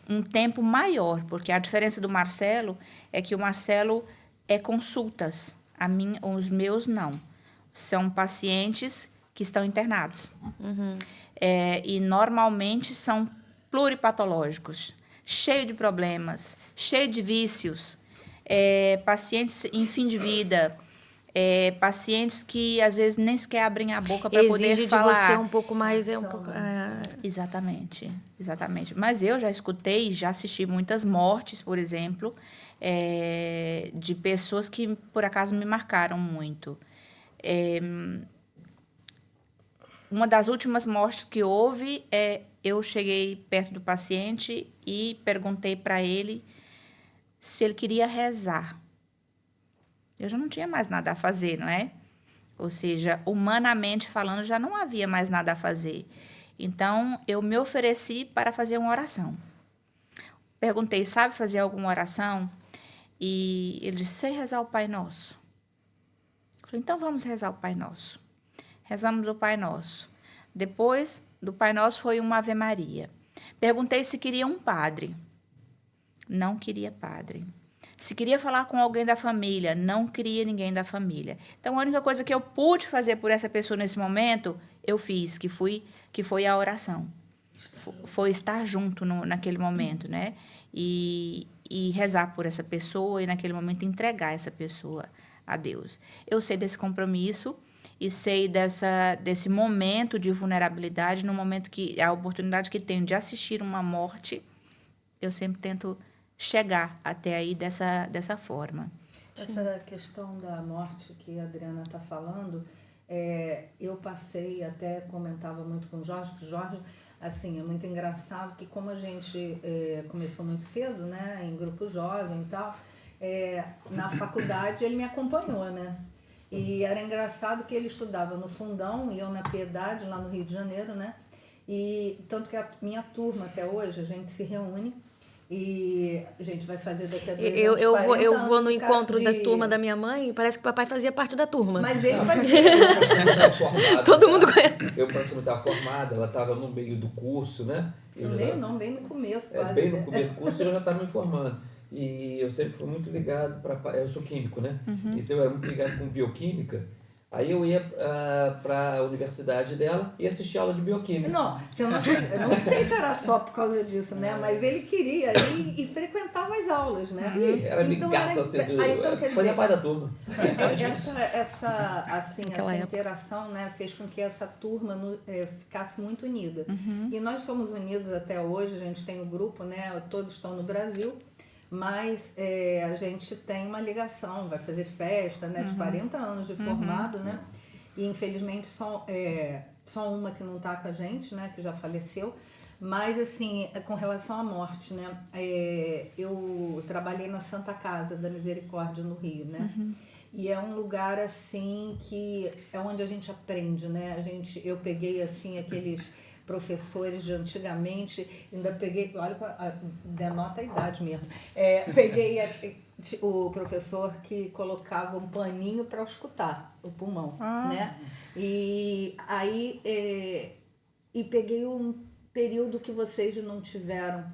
um tempo maior, porque a diferença do Marcelo é que o Marcelo é consultas, os meus não. São pacientes que estão internados. E normalmente são pluripatológicos, cheio de problemas, cheio de vícios, pacientes em fim de vida, pacientes que às vezes nem sequer abrem a boca para poder falar. Exige de você um pouco mais... Exatamente. Mas eu já escutei, já assisti muitas mortes, por exemplo, de pessoas que, por acaso, me marcaram muito. Uma das últimas mortes que houve, eu cheguei perto do paciente e perguntei para ele se ele queria rezar. Eu já não tinha mais nada a fazer, não é? Ou seja, humanamente falando, já não havia mais nada a fazer. Então, eu me ofereci para fazer uma oração. Perguntei, sabe fazer alguma oração? E ele disse, sei rezar o Pai Nosso. Eu falei, então vamos rezar o Pai Nosso. Rezamos o Pai Nosso. Depois do Pai Nosso foi uma Ave Maria. Perguntei se queria um padre. Não queria padre. Se queria falar com alguém da família, não queria ninguém da família. Então, a única coisa que eu pude fazer por essa pessoa nesse momento, eu fiz, que foi a oração. Foi estar junto naquele momento, né? E rezar por essa pessoa e, naquele momento, entregar essa pessoa a Deus. Eu sei desse compromisso e sei desse momento de vulnerabilidade, no momento que a oportunidade que tenho de assistir uma morte, eu sempre tento chegar até aí dessa forma. Essa questão da morte que a Adriana está falando, eu passei, até comentava muito com o Jorge, que o Jorge, assim, é muito engraçado que como a gente começou muito cedo, né, em grupo jovem e tal, na faculdade ele me acompanhou, né? E era engraçado que ele estudava no Fundão e eu na Piedade, lá no Rio de Janeiro, né? E tanto que a minha turma até hoje, a gente se reúne e a gente vai fazer daqui a 2 anos, Eu vou no encontro da turma da minha mãe e parece que o papai fazia parte da turma. Mas ele fazia. Todo mundo conhece. Eu praticamente estava formada, ela estava no meio do curso, né? Bem no começo, quase. Bem no começo do curso eu já estava me formando. E eu sempre fui muito ligado eu sou químico, né? Então eu era muito ligado com bioquímica. Aí eu ia para a universidade dela e assistia aula de bioquímica. Não, eu não sei se era só por causa disso, né? Mas ele queria ir e frequentava as aulas, né? Era amigaço, fazia parte da turma. Essa interação, né, fez com que essa turma ficasse muito unida. E nós somos unidos até hoje, a gente tem o grupo, né? Todos estão no Brasil. Mas a gente tem uma ligação, vai fazer festa, né, de 40 anos de formado, né? E infelizmente só uma que não está com a gente, né, que já faleceu. Mas assim, com relação à morte, né, eu trabalhei na Santa Casa da Misericórdia no Rio, né? E é um lugar assim que é onde a gente aprende, né? Eu peguei assim aqueles professores de antigamente, ainda peguei, olha, denota a idade mesmo, peguei o professor que colocava um paninho para escutar o pulmão, né? E aí, e peguei um período que vocês não tiveram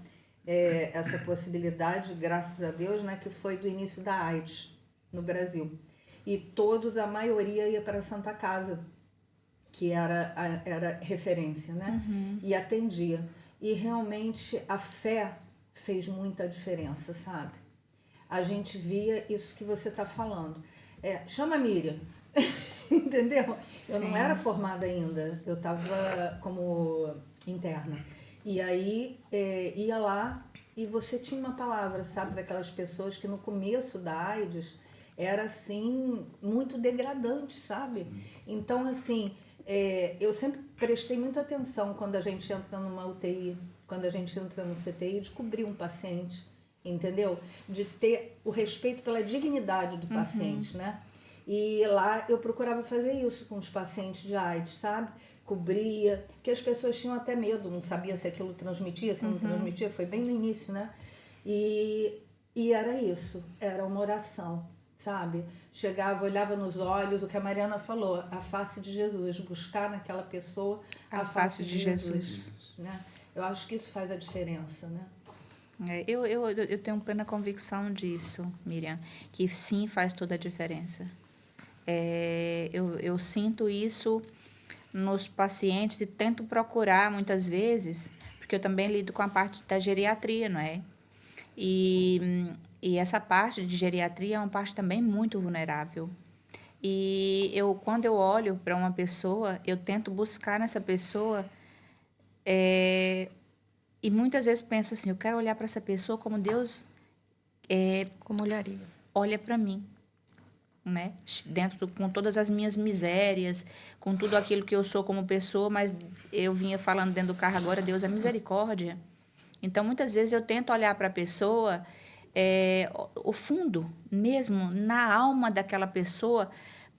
essa possibilidade, graças a Deus, né? Que foi do início da AIDS no Brasil. E a maioria ia para a Santa Casa, que era referência, né? E atendia. E realmente a fé fez muita diferença, sabe? A gente via isso que você está falando. Chama a Miriam, entendeu? Sim. Eu não era formada ainda, eu estava como interna. E aí ia lá e você tinha uma palavra, sabe, para aquelas pessoas que no começo da AIDS era assim, muito degradante, sabe? Sim. Então, assim, eu sempre prestei muita atenção quando a gente entra numa UTI, quando a gente entra no CTI, de cobrir um paciente, entendeu? De ter o respeito pela dignidade do paciente, né? E lá eu procurava fazer isso com os pacientes de AIDS, sabe? Cobria, que as pessoas tinham até medo, não sabia se aquilo transmitia, se não transmitia, foi bem no início, né? E era isso, era uma oração, sabe? Chegava, olhava nos olhos, o que a Mariana falou, a face de Jesus, buscar naquela pessoa A face de Jesus. Né? Eu acho que isso faz a diferença, né? Eu tenho plena convicção disso, Miriam, que sim faz toda a diferença. Eu sinto isso nos pacientes e tento procurar muitas vezes, porque eu também lido com a parte da geriatria, não é? E essa parte de geriatria é uma parte também muito vulnerável. E quando eu olho para uma pessoa, eu tento buscar nessa pessoa, e muitas vezes penso assim, eu quero olhar para essa pessoa como Deus Como olharia? olha para mim, né? Com todas as minhas misérias, com tudo aquilo que eu sou como pessoa, mas eu vinha falando dentro do carro agora, Deus é misericórdia. Então, muitas vezes eu tento olhar para a pessoa, o fundo mesmo, na alma daquela pessoa,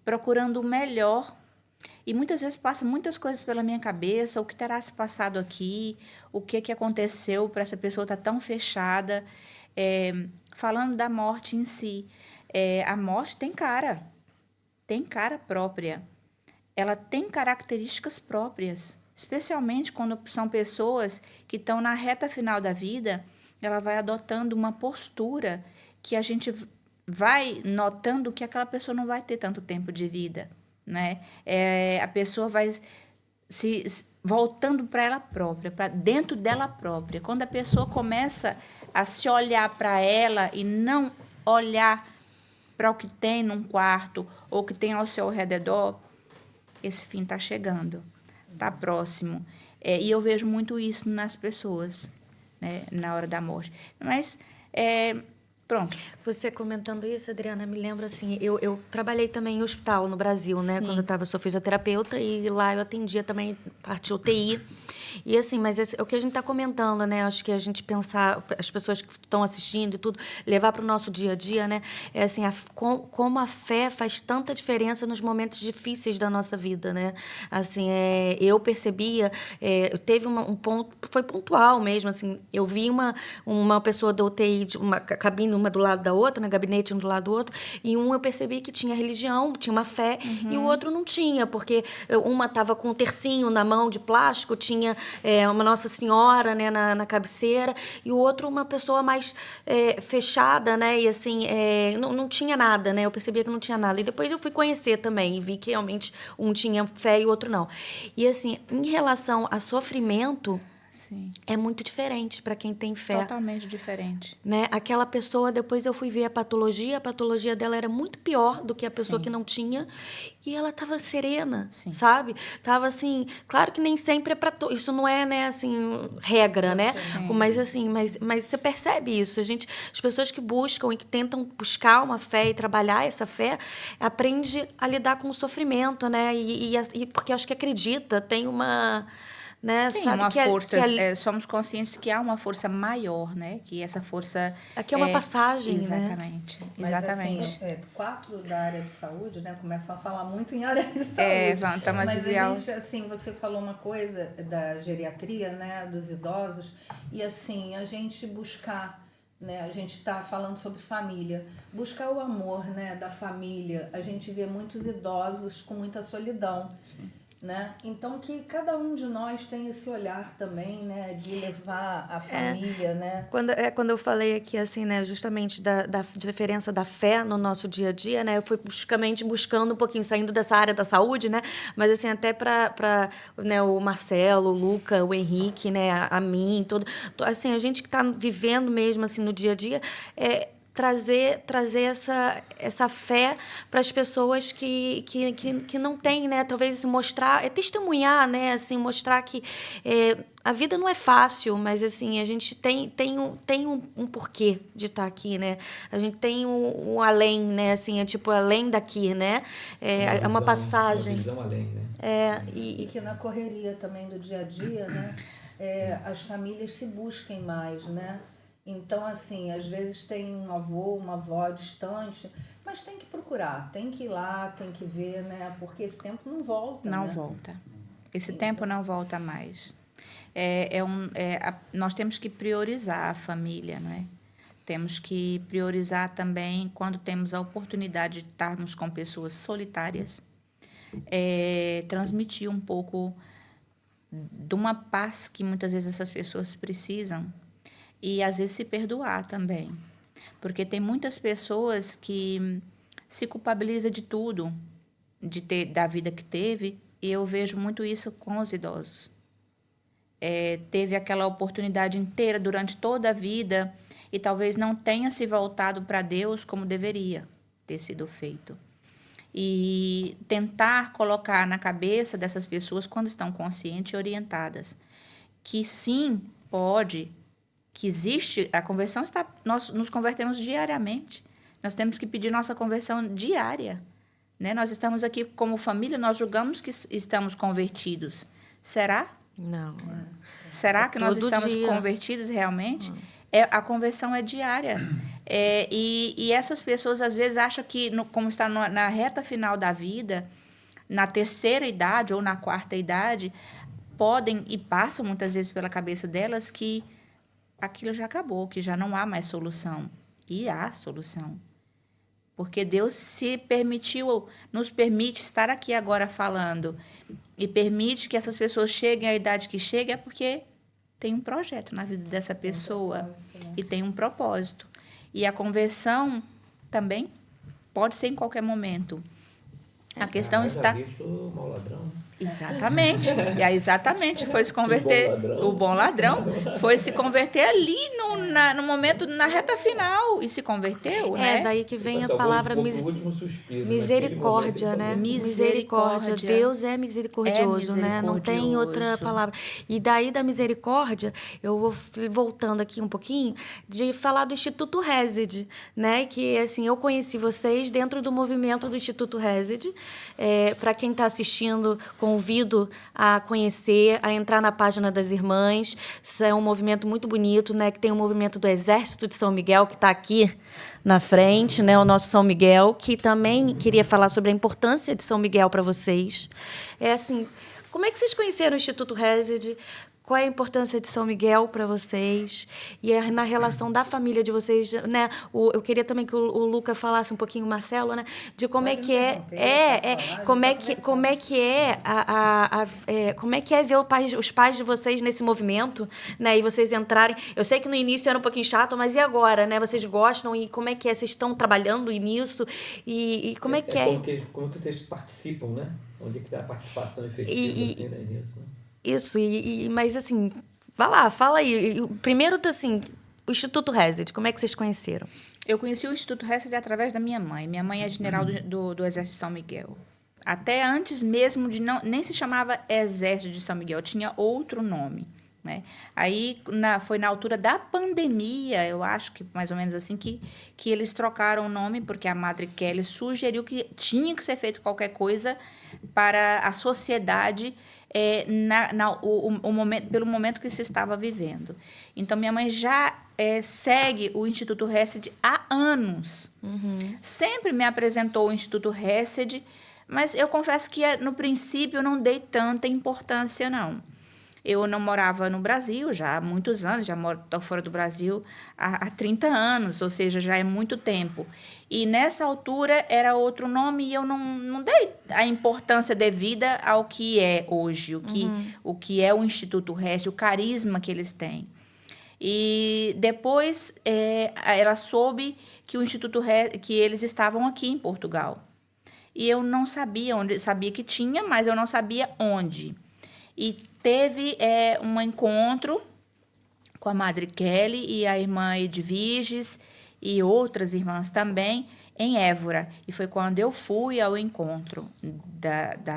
procurando o melhor. E muitas vezes passa muitas coisas pela minha cabeça, o que terá se passado aqui, o que aconteceu para essa pessoa estar tão fechada. Falando da morte em si, a morte tem cara própria. Ela tem características próprias, especialmente quando são pessoas que estão na reta final da vida, ela vai adotando uma postura que a gente vai notando que aquela pessoa não vai ter tanto tempo de vida, né? A pessoa vai se voltando para ela própria, para dentro dela própria. Quando a pessoa começa a se olhar para ela e não olhar para o que tem num quarto ou que tem ao seu redor, esse fim está chegando, está próximo. E eu vejo muito isso nas pessoas, né, na hora da morte. Mas, pronto. Você comentando isso, Adriana, me lembra assim, eu trabalhei também em hospital no Brasil, né? Sim. Quando eu sou fisioterapeuta e lá eu atendia também parte UTI. E assim, mas é o que a gente está comentando, né? Acho que a gente pensar, as pessoas que estão assistindo e tudo, levar para o nosso dia a dia, né? É assim, como a fé faz tanta diferença nos momentos difíceis da nossa vida, né? Assim, eu percebia, teve um ponto, foi pontual mesmo, assim, eu vi uma pessoa da UTI, de uma cabine uma do lado da outra, né? Gabinete um do lado do outro, e eu percebi que tinha religião, tinha uma fé, e o outro não tinha, porque uma estava com um tercinho na mão de plástico, tinha uma Nossa Senhora, né, na cabeceira, e o outro uma pessoa mais fechada, né, e assim, não tinha nada, né, eu percebia que não tinha nada. E depois eu fui conhecer também e vi que realmente um tinha fé e o outro não. E assim, em relação a sofrimento, Sim. é muito diferente para quem tem fé. Totalmente diferente. Né? Aquela pessoa, depois eu fui ver a patologia dela era muito pior do que a pessoa Sim. que não tinha, e ela estava serena, Sim. sabe? Tava assim, claro que nem sempre é para isso não é, né, assim, regra, né? Sim. Mas assim, mas você percebe isso, as pessoas que buscam e que tentam buscar uma fé e trabalhar essa fé, aprende a lidar com o sofrimento, né? E porque acho que acredita, tem uma, né? Tem Sabe uma que força, que somos conscientes que há uma força maior, né? Que essa força... aqui é uma passagem, exatamente, né? Mas, exatamente. assim, 4 da área de saúde, né? Começam a falar muito em área de saúde. Mas a gente, assim, você falou uma coisa da geriatria, né? Dos idosos. E, assim, a gente buscar, né? A gente está falando sobre família. Buscar o amor, né? Da família. A gente vê muitos idosos com muita solidão. Sim. Né? Então, que cada um de nós tem esse olhar também, né, de levar a família, né? Quando eu falei aqui, assim, né, justamente da diferença da fé no nosso dia a dia, né, eu fui buscando um pouquinho, saindo dessa área da saúde, né, mas, assim, até para né, o Marcelo, o Luca, o Henrique, né, a mim, assim, a gente que está vivendo mesmo, assim, no dia a dia, trazer essa fé para as pessoas que não têm, né? Talvez mostrar, testemunhar, né? Assim, mostrar que a vida não é fácil, mas assim a gente tem um porquê de estar aqui, né? A gente tem um além, né? Assim, tipo além daqui, né? É uma passagem. Uma visão além, né? E que na correria também do dia a dia, né? as famílias se busquem mais, né? Então, assim, às vezes tem um avô, uma avó distante, mas tem que procurar, tem que ir lá, tem que ver, né? Porque esse tempo não volta, Não né? volta. Esse tempo não volta mais. Nós temos que priorizar a família, não é? Temos que priorizar também quando temos a oportunidade de estarmos com pessoas solitárias, transmitir um pouco de uma paz que muitas vezes essas pessoas precisam e, às vezes, se perdoar também. Porque tem muitas pessoas que se culpabilizam de tudo, da vida que teve, e eu vejo muito isso com os idosos. Teve aquela oportunidade inteira durante toda a vida e talvez não tenha se voltado para Deus como deveria ter sido feito. E tentar colocar na cabeça dessas pessoas, quando estão conscientes e orientadas, que sim, pode, que existe, a conversão nós nos convertemos diariamente. Nós temos que pedir nossa conversão diária, né? Nós estamos aqui como família, nós julgamos que estamos convertidos. Será? Não. Será que nós todo estamos dia. convertidos realmente? A conversão é diária. E essas pessoas, às vezes, acham que, como está na reta final da vida, na terceira idade ou na quarta idade, podem e passam muitas vezes pela cabeça delas que aquilo já acabou, que já não há mais solução. E há solução. Porque Deus nos permite estar aqui agora falando e permite que essas pessoas cheguem à idade que chegam, é porque tem um projeto na vida dessa pessoa e tem um propósito. E a conversão também pode ser em qualquer momento. A questão está... Visto o mau ladrão. Exatamente. Exatamente. Foi se converter... O bom ladrão foi se converter ali no momento, na reta final. E se converteu, né? Daí que vem a Só palavra vou pro último suspiro, misericórdia, naquele né? momento, Misericórdia. Deus é misericordioso, né? Não tem outra palavra. E daí da misericórdia, eu vou voltando aqui um pouquinho, de falar do Instituto Resed, né? Que, assim, eu conheci vocês dentro do movimento do Instituto Resed. Para quem está assistindo, convido a conhecer, a entrar na página das irmãs. Isso é um movimento muito bonito, né? Que tem o movimento do Exército de São Miguel, que está aqui na frente, né? O nosso São Miguel, que também queria falar sobre a importância de São Miguel para vocês. Assim, como é que vocês conheceram o Instituto Resed? Qual é a importância de São Miguel para vocês? E na relação da família de vocês, né? Eu queria também que o Luca falasse um pouquinho, o Marcelo, né? De como é que como é que é ver os pais de vocês nesse movimento, né? E vocês entrarem. Eu sei que no início era um pouquinho chato, mas e agora, né? Vocês gostam e como é que é? Vocês estão trabalhando nisso e como é que é? Como que vocês participam, né? Onde é que está a participação efetiva assim, né, nisso, né? Isso, mas assim, vai lá, fala aí. Primeiro, assim, o Instituto Resed, como é que vocês conheceram? Eu conheci o Instituto Resed através da minha mãe. Minha mãe é general do Exército de São Miguel. Até antes mesmo de nem se chamava Exército de São Miguel, tinha outro nome, né? Aí foi na altura da pandemia, eu acho que mais ou menos assim, que eles trocaram o nome, porque a Madre Kelly sugeriu que tinha que ser feito qualquer coisa para a sociedade pelo momento que se estava vivendo. Então, minha mãe já segue o Instituto Resed há anos. Sempre me apresentou o Instituto Resed, mas eu confesso que no princípio eu não dei tanta importância, não. Eu não morava no Brasil já há muitos anos, já moro fora do Brasil há 30 anos, ou seja, já é muito tempo. E nessa altura era outro nome e eu não dei a importância devida ao que é hoje, o que é o Instituto Resed, o carisma que eles têm. E depois ela soube que o Instituto Resed, que eles estavam aqui em Portugal. E eu não sabia onde, sabia que tinha, mas eu não sabia onde. E teve um encontro com a Madre Kelly e a irmã Edviges e outras irmãs também em Évora. E foi quando eu fui ao encontro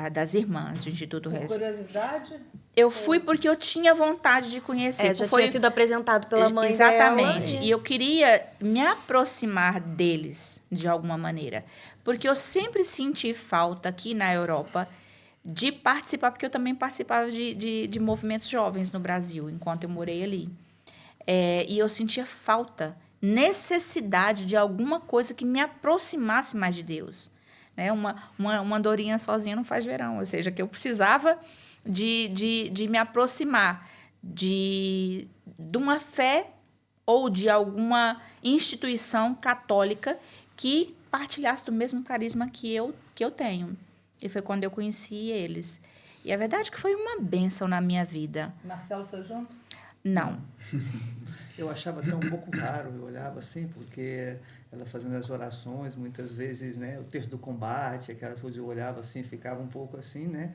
das irmãs do Instituto Resed. Por curiosidade? Eu fui porque eu tinha vontade de conhecer. Já tinha sido apresentado pela mãe Exatamente. dela. E eu queria me aproximar deles de alguma maneira. Porque eu sempre senti falta aqui na Europa de participar, porque eu também participava de movimentos jovens no Brasil, enquanto eu morei ali. E eu sentia falta, necessidade de alguma coisa que me aproximasse mais de Deus. Né? Uma andorinha sozinha não faz verão, ou seja, que eu precisava de me aproximar de uma fé ou de alguma instituição católica que partilhasse do mesmo carisma que eu tenho. E foi quando eu conheci eles. E a verdade é que foi uma bênção na minha vida. Marcelo foi junto? Não. Eu achava até um pouco raro, eu olhava assim, porque ela fazendo as orações, muitas vezes, né, o texto do combate, aquelas coisas, eu olhava assim, ficava um pouco assim, né,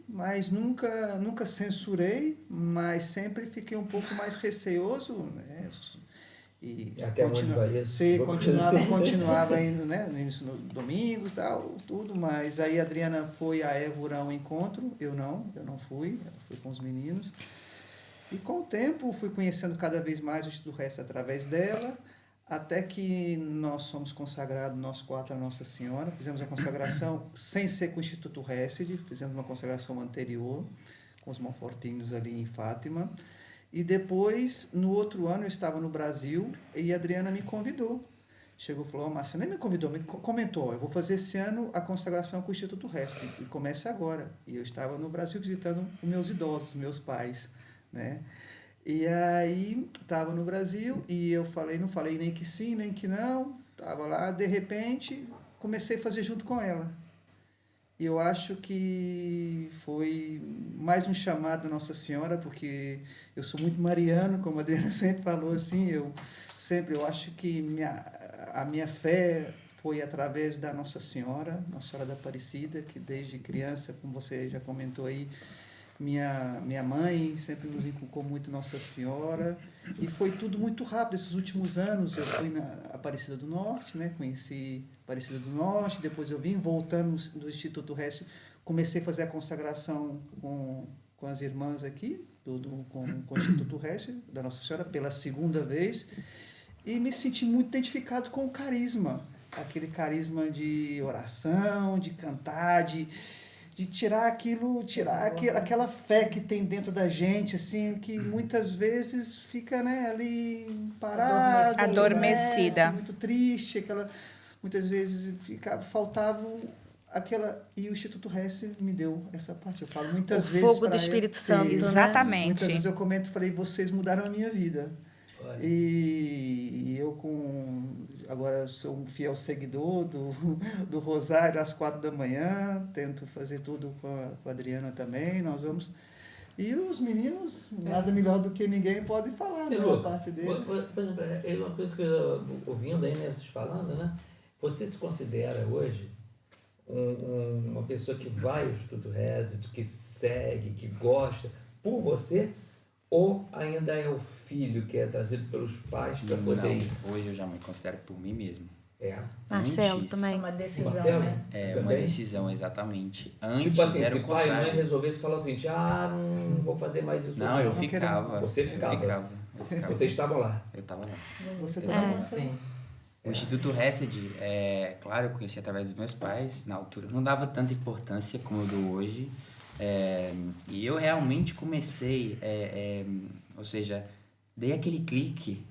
mas nunca censurei, mas sempre fiquei um pouco mais receoso, né, e até onde vai isso? Continuava indo, né, no domingo e tal, tudo, mas aí a Adriana foi a Évora ao encontro, eu não fui, ela foi com os meninos. E com o tempo fui conhecendo cada vez mais o Instituto Hesed através dela, até que nós somos consagrados, nós 4, a Nossa Senhora. Fizemos a consagração sem ser com o Instituto Hesed, fizemos uma consagração anterior, com os Monfortinhos ali em Fátima. E depois, no outro ano, eu estava no Brasil e a Adriana me convidou. Chegou e falou, Márcia, nem me convidou, me comentou, eu vou fazer esse ano a consagração com o Instituto Hesed, e começa agora. E eu estava no Brasil visitando os meus idosos, meus pais, né? E aí estava no Brasil e eu não falei nem que sim, nem que não, estava lá, de repente comecei a fazer junto com ela. E eu acho que foi mais um chamado da Nossa Senhora, porque eu sou muito mariano, como a Adriana sempre falou assim, eu acho que a minha fé foi através da Nossa Senhora da Aparecida, que desde criança, como você já comentou aí, minha mãe sempre nos inculcou muito Nossa Senhora, e foi tudo muito rápido. Esses últimos anos eu fui na Aparecida do Norte, né? Conheci Aparecida do Norte, depois eu vim voltando do Instituto Hesed, comecei a fazer a consagração com as irmãs aqui, com o Instituto Hesed, da Nossa Senhora, pela segunda vez, e me senti muito identificado com o carisma, aquele carisma de oração, de cantar, de tirar aquela fé que tem dentro da gente, assim, que muitas vezes fica, né, ali parada, adormecida, né, muito triste, muitas vezes faltava aquela, e o Instituto Hesed me deu essa parte. Eu falo muitas vezes o fogo do Espírito Santo, né? Exatamente. Muitas vezes eu comento, falei, vocês mudaram a minha vida. Olha. E eu agora sou um fiel seguidor do Rosário às 4 da manhã, tento fazer tudo com a Adriana também, nós vamos... E os meninos, nada melhor do que ninguém pode falar, né, a parte dele. Por exemplo, uma coisa que eu ouvindo aí, né, vocês falando, né, você se considera hoje uma pessoa que vai ao Instituto Hesed, que segue, que gosta, por você, ou ainda é o filho que é trazido pelos pais para poder ir? Hoje eu já me considero por mim mesmo. Marcelo Antes, também. Uma decisão, Marcelo, né? uma decisão, exatamente. Antes tipo assim, era se o pai e mãe contrário. resolvesse falar assim, não vou fazer mais isso. Não, eu ficava. Você ficava? Eu ficava. Vocês estavam lá? Eu estava lá. Você também? Sim. O Instituto Hesed, claro, eu conheci através dos meus pais, na altura. Eu não dava tanta importância como eu dou hoje. E eu realmente comecei, ou seja, dei aquele clique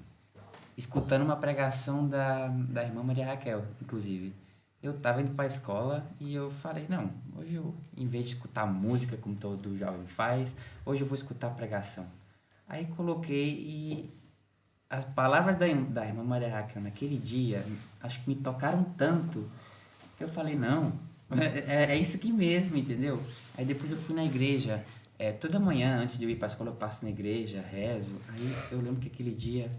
escutando uma pregação da irmã Maria Raquel, inclusive. Eu estava indo para a escola e eu falei, não, hoje eu, em vez de escutar música, como todo jovem faz, hoje eu vou escutar a pregação. Aí coloquei e as palavras da irmã Maria Raquel naquele dia, acho que me tocaram tanto, que eu falei, não, é isso aqui mesmo, entendeu? Aí depois eu fui na igreja, toda manhã, antes de eu ir para a escola, eu passo na igreja, rezo. Aí eu lembro que aquele dia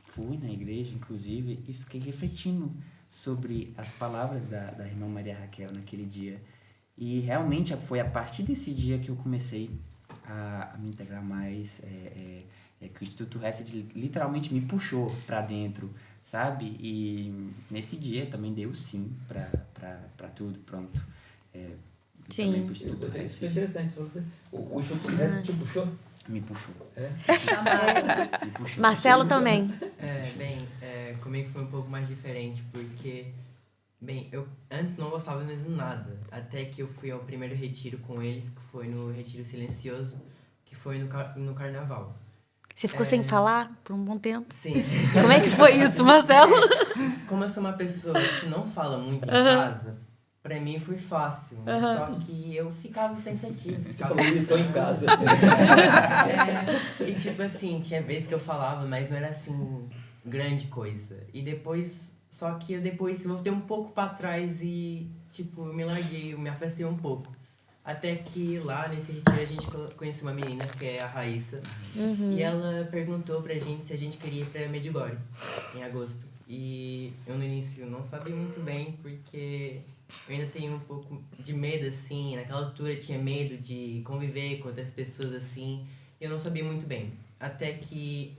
fui na igreja, inclusive, e fiquei refletindo sobre as palavras da irmã Maria Raquel naquele dia. E realmente foi a partir desse dia que eu comecei a me integrar mais, que o Instituto Hesed literalmente me puxou para dentro, sabe? E nesse dia também deu sim para tudo, pronto. Sim. Isso é interessante. O Instituto Hesed te puxou? Me puxou. É. Me puxou. Marcelo também. Comigo foi um pouco mais diferente, porque Bem, eu antes não gostava mesmo nada, até que eu fui ao primeiro retiro com eles, que foi no Retiro Silencioso, que foi no Carnaval. Você ficou sem falar por um bom tempo? Sim. Como é que foi isso, Marcelo? Como eu sou uma pessoa que não fala muito em casa, pra mim foi fácil. Só que eu ficava pensativo. Você falou que estou em casa. E tipo assim, tinha vezes que eu falava, mas não era assim, grande coisa. E depois, só que eu depois voltei um pouco pra trás e, tipo, eu me larguei, eu me afastei um pouco. Até que lá nesse retiro a gente conheceu uma menina, que é a Raíssa. E ela perguntou pra gente se a gente queria ir pra Medjugorje, em agosto. E eu no início não sabia muito bem, porque eu ainda tenho um pouco de medo, assim. Naquela altura eu tinha medo de conviver com outras pessoas, assim. E eu não sabia muito bem. Até que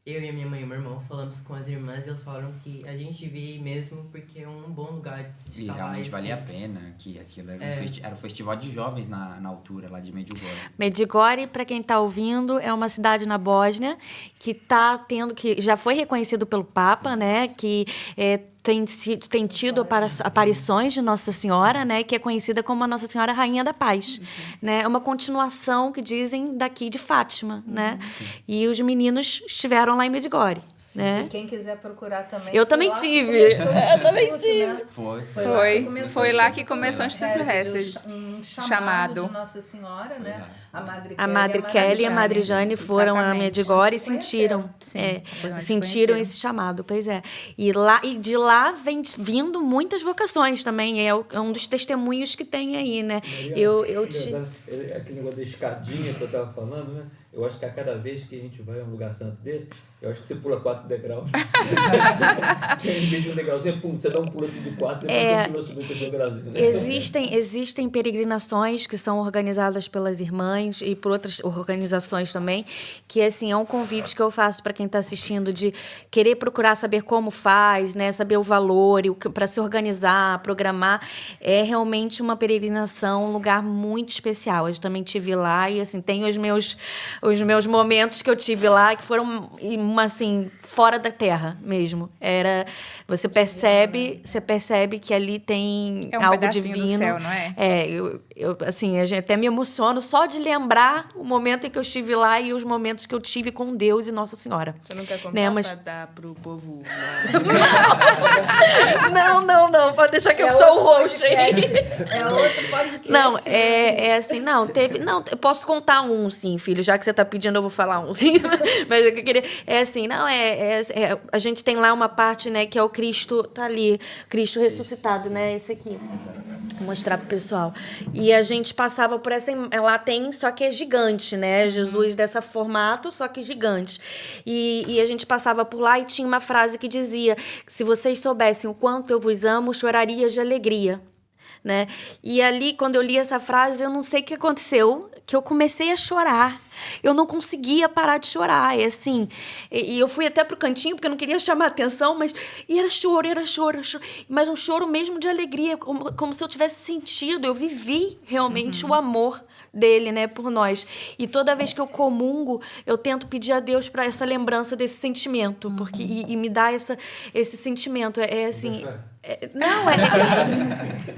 eu e a minha mãe e meu irmão falamos com as irmãs e elas falaram que a gente devia ir mesmo porque é um bom lugar de E estar lá. realmente valia a pena, que aquilo era era um festival de jovens na altura, lá de Medjugorje. Medjugorje, para quem está ouvindo, é uma cidade na Bósnia que que já foi reconhecido pelo Papa, né? Que tem tido aparições de Nossa Senhora, né? Que é conhecida como a Nossa Senhora Rainha da Paz, né? É uma continuação que dizem daqui de Fátima, né? E os meninos estiveram lá em Medjugorje. Né? E quem quiser procurar também. Eu também tive. Eu também tive. Né? Foi lá que começou o Instituto Hesed. Um chamado chamado de Nossa Senhora, né? A Madre Kelly e a Madre Jane foram a Medjugorje e sentiram, sentiram esse chamado, pois é. E de lá vem vindo muitas vocações também, é um dos testemunhos que tem aí, né? Aquele negócio da escadinha que eu estava falando, né? Eu acho que a cada vez que a gente vai a um lugar santo desse, eu acho que você pula 4 degraus. Você, em vez de um degrauzinho, você dá um pulo assim de 4 e depois continua subindo o degrauzinho. Né? Existem peregrinações que são organizadas pelas irmãs e por outras organizações também, que assim, é um convite que eu faço para quem está assistindo de querer procurar saber como faz, né, saber o valor, para se organizar, programar. É realmente uma peregrinação, um lugar muito especial. Eu também tive lá e assim, tenho os meus momentos que eu tive lá que foram assim, fora da terra mesmo. Você percebe que ali tem um algo pedacinho divino. Do céu, não é? Assim, a gente até me emociono só de lembrar o momento em que eu estive lá e os momentos que eu tive com Deus e Nossa Senhora. Você não quer contar pra dar pro povo? Não. Pode deixar que eu sou o host aí. É outro podcast. Não, assim, eu posso contar um, sim, filho, já que você tá pedindo, eu vou falar um, sim. Mas eu queria, a gente tem lá uma parte, né, que é o Cristo, tá ali, Cristo ressuscitado, né, esse aqui. Vou mostrar pro pessoal. E a gente passava por essa, lá tem, só que é gigante, né, Jesus dessa formato, só que gigante. E a gente passava por lá e tinha uma frase que dizia que se vocês soubessem o quanto eu vos amo, chorarias de alegria. Né? E ali, quando eu li essa frase, eu não sei o que aconteceu, que eu comecei a chorar. Eu não conseguia parar de chorar. E eu fui até pro cantinho, porque eu não queria chamar atenção, mas era choro. Mas um choro mesmo de alegria, como se eu tivesse sentido. Eu vivi realmente o amor dele, né, por nós. E toda vez que eu comungo, eu tento pedir a Deus para essa lembrança desse sentimento, porque e me dá esse sentimento. Assim...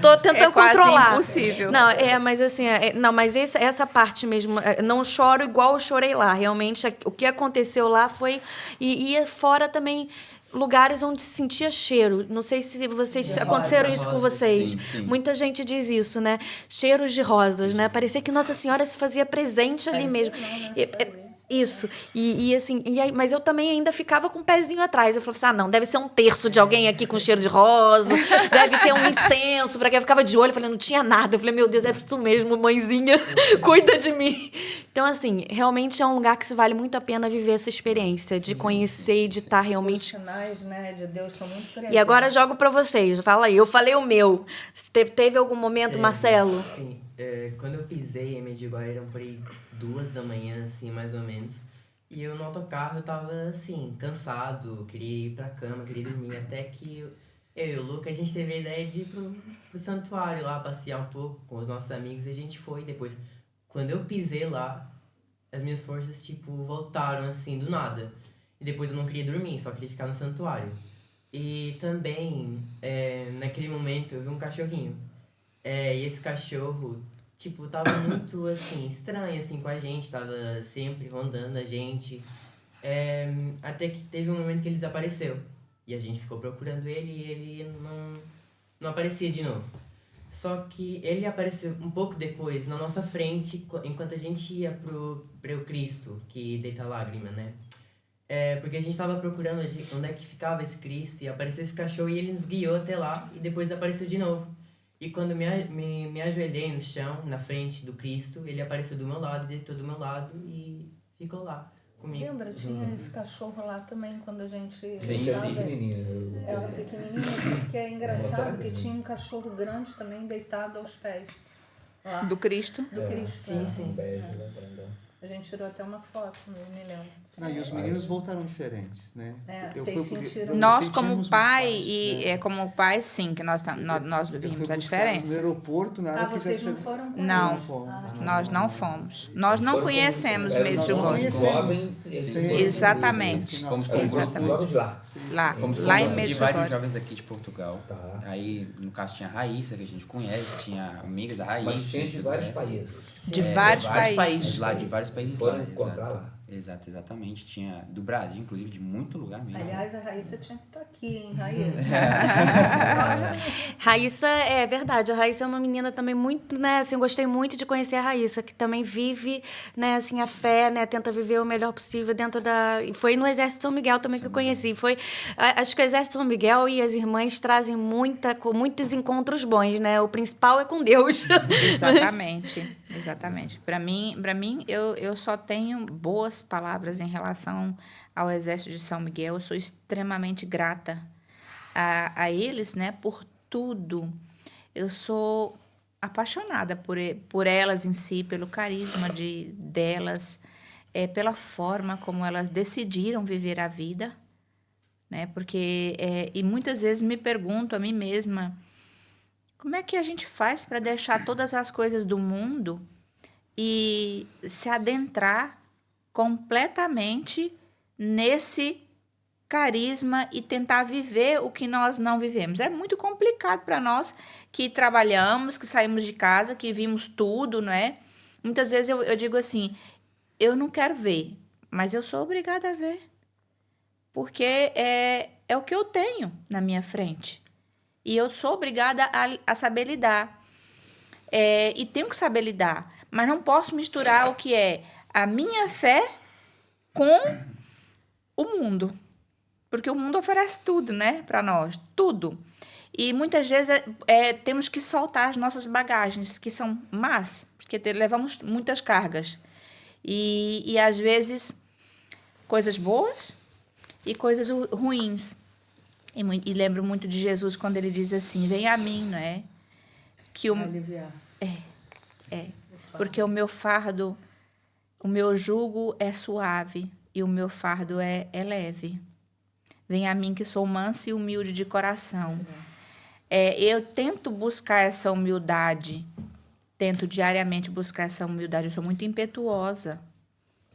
tô tentando controlar. Impossível. Mas essa parte mesmo, não choro igual eu chorei lá. Realmente, o que aconteceu lá foi... E fora também... lugares onde se sentia cheiro. Não sei se vocês aconteceram isso com vocês. Sim. Muita gente diz isso, né? Cheiros de rosas, né? Parecia que Nossa Senhora se fazia presente ali mesmo. Isso. Mas eu também ainda ficava com o pezinho atrás. Eu falava assim, não, deve ser um terço de alguém aqui com cheiro de rosa, deve ter um incenso, para quem eu ficava de olho. Eu falei, não tinha nada. Eu falei, meu Deus, é isso mesmo, mãezinha, cuida de mim. Então, assim, realmente é um lugar que se vale muito a pena viver essa experiência, de conhecer e de estar realmente... Os sinais, né, de Deus são muito presentes. E agora jogo para vocês. Fala aí, eu falei o meu. Teve algum momento, Marcelo? Sim. Quando eu pisei em Medjugorje, eram por aí 2 da manhã, assim, mais ou menos. E eu no autocarro, eu tava, assim, cansado, queria ir pra cama, queria dormir. Até que eu e o Luca, a gente teve a ideia de ir pro santuário lá, passear um pouco com os nossos amigos. E a gente foi. Depois, quando eu pisei lá, as minhas forças, tipo, voltaram, assim, do nada. E depois eu não queria dormir, só queria ficar no santuário. E também, naquele momento, eu vi um cachorrinho. E esse cachorro, tipo, tava muito, assim, estranho, assim, com a gente. Tava sempre rondando a gente. Até que teve um momento que ele desapareceu. E a gente ficou procurando ele e ele não aparecia de novo. Só que ele apareceu um pouco depois, na nossa frente, enquanto a gente ia pro Cristo, que deita lágrima, né? Porque a gente estava procurando onde é que ficava esse Cristo, e apareceu esse cachorro e ele nos guiou até lá, e depois apareceu de novo. E quando me ajoelhei no chão, na frente do Cristo, ele apareceu do meu lado, deitou do meu lado e ficou lá comigo. Lembra? Tinha esse cachorro lá também, quando a gente... Sim, pequenininho. Era pequenininho, porque é engraçado que tinha um cachorro grande também deitado aos pés. Lá. Do Cristo. Do Cristo. Sim, sim. Um beijo, né, grandão. A gente tirou até uma foto, não me lembro. E os meninos voltaram diferentes, né? Vocês sentiram... Nós, sentimos como muito pai, pais, né? como pai, sim, que nós Eu vimos fui a buscá-los diferença. no aeroporto, na hora que vocês já não foram com Não. eles? fomos. Nós não fomos. Nós não conhecemos mesmo de Não gosto. conhecemos. Exatamente. Fomos com um grupo, Exatamente. lá. Lá, lá em de vários Medjugorje. jovens aqui de Portugal. Tá. Aí, no caso, tinha a Raíssa, que a gente conhece, tinha amiga da Raíssa. Mas tinha de tudo vários mais. países. De vários países. países lá, de vários países Foram lá. encontrar exato. lá. Exatamente. Tinha do Brasil, inclusive, de muito lugar mesmo. Aliás, a Raíssa tinha que estar aqui, hein, Raíssa? Raíssa, é verdade, a Raíssa é uma menina também muito, né, assim, eu gostei muito de conhecer a Raíssa, que também vive, né, assim, a fé, né, tenta viver o melhor possível dentro da... E foi no Exército São Miguel também que eu conheci, acho que o Exército São Miguel e as irmãs trazem muitos encontros bons, né, o principal é com Deus. Exatamente. Para mim, eu só tenho boas palavras em relação ao Exército de São Miguel. Eu sou extremamente grata a eles, né, por tudo. Eu sou apaixonada por elas em si, pelo carisma delas, pela forma como elas decidiram viver a vida, né? Porque e muitas vezes me pergunto a mim mesma, como é que a gente faz para deixar todas as coisas do mundo e se adentrar completamente nesse carisma e tentar viver o que nós não vivemos? É muito complicado para nós que trabalhamos, que saímos de casa, que vimos tudo, não é? Muitas vezes eu digo assim, eu não quero ver, mas eu sou obrigada a ver. Porque é o que eu tenho na minha frente. E eu sou obrigada a saber lidar. E tenho que saber lidar. Mas não posso misturar o que é a minha fé com o mundo. Porque o mundo oferece tudo, né, para nós. Tudo. E muitas vezes temos que soltar as nossas bagagens, que são más. Porque levamos muitas cargas. E às vezes, coisas boas e coisas ruins. E lembro muito de Jesus quando ele diz assim, vem a mim, não é? Aliviar. Porque o meu fardo, o meu jugo é suave e o meu fardo é leve. Vem a mim que sou manso e humilde de coração. Eu tento buscar essa humildade, tento diariamente buscar essa humildade. Eu sou muito impetuosa.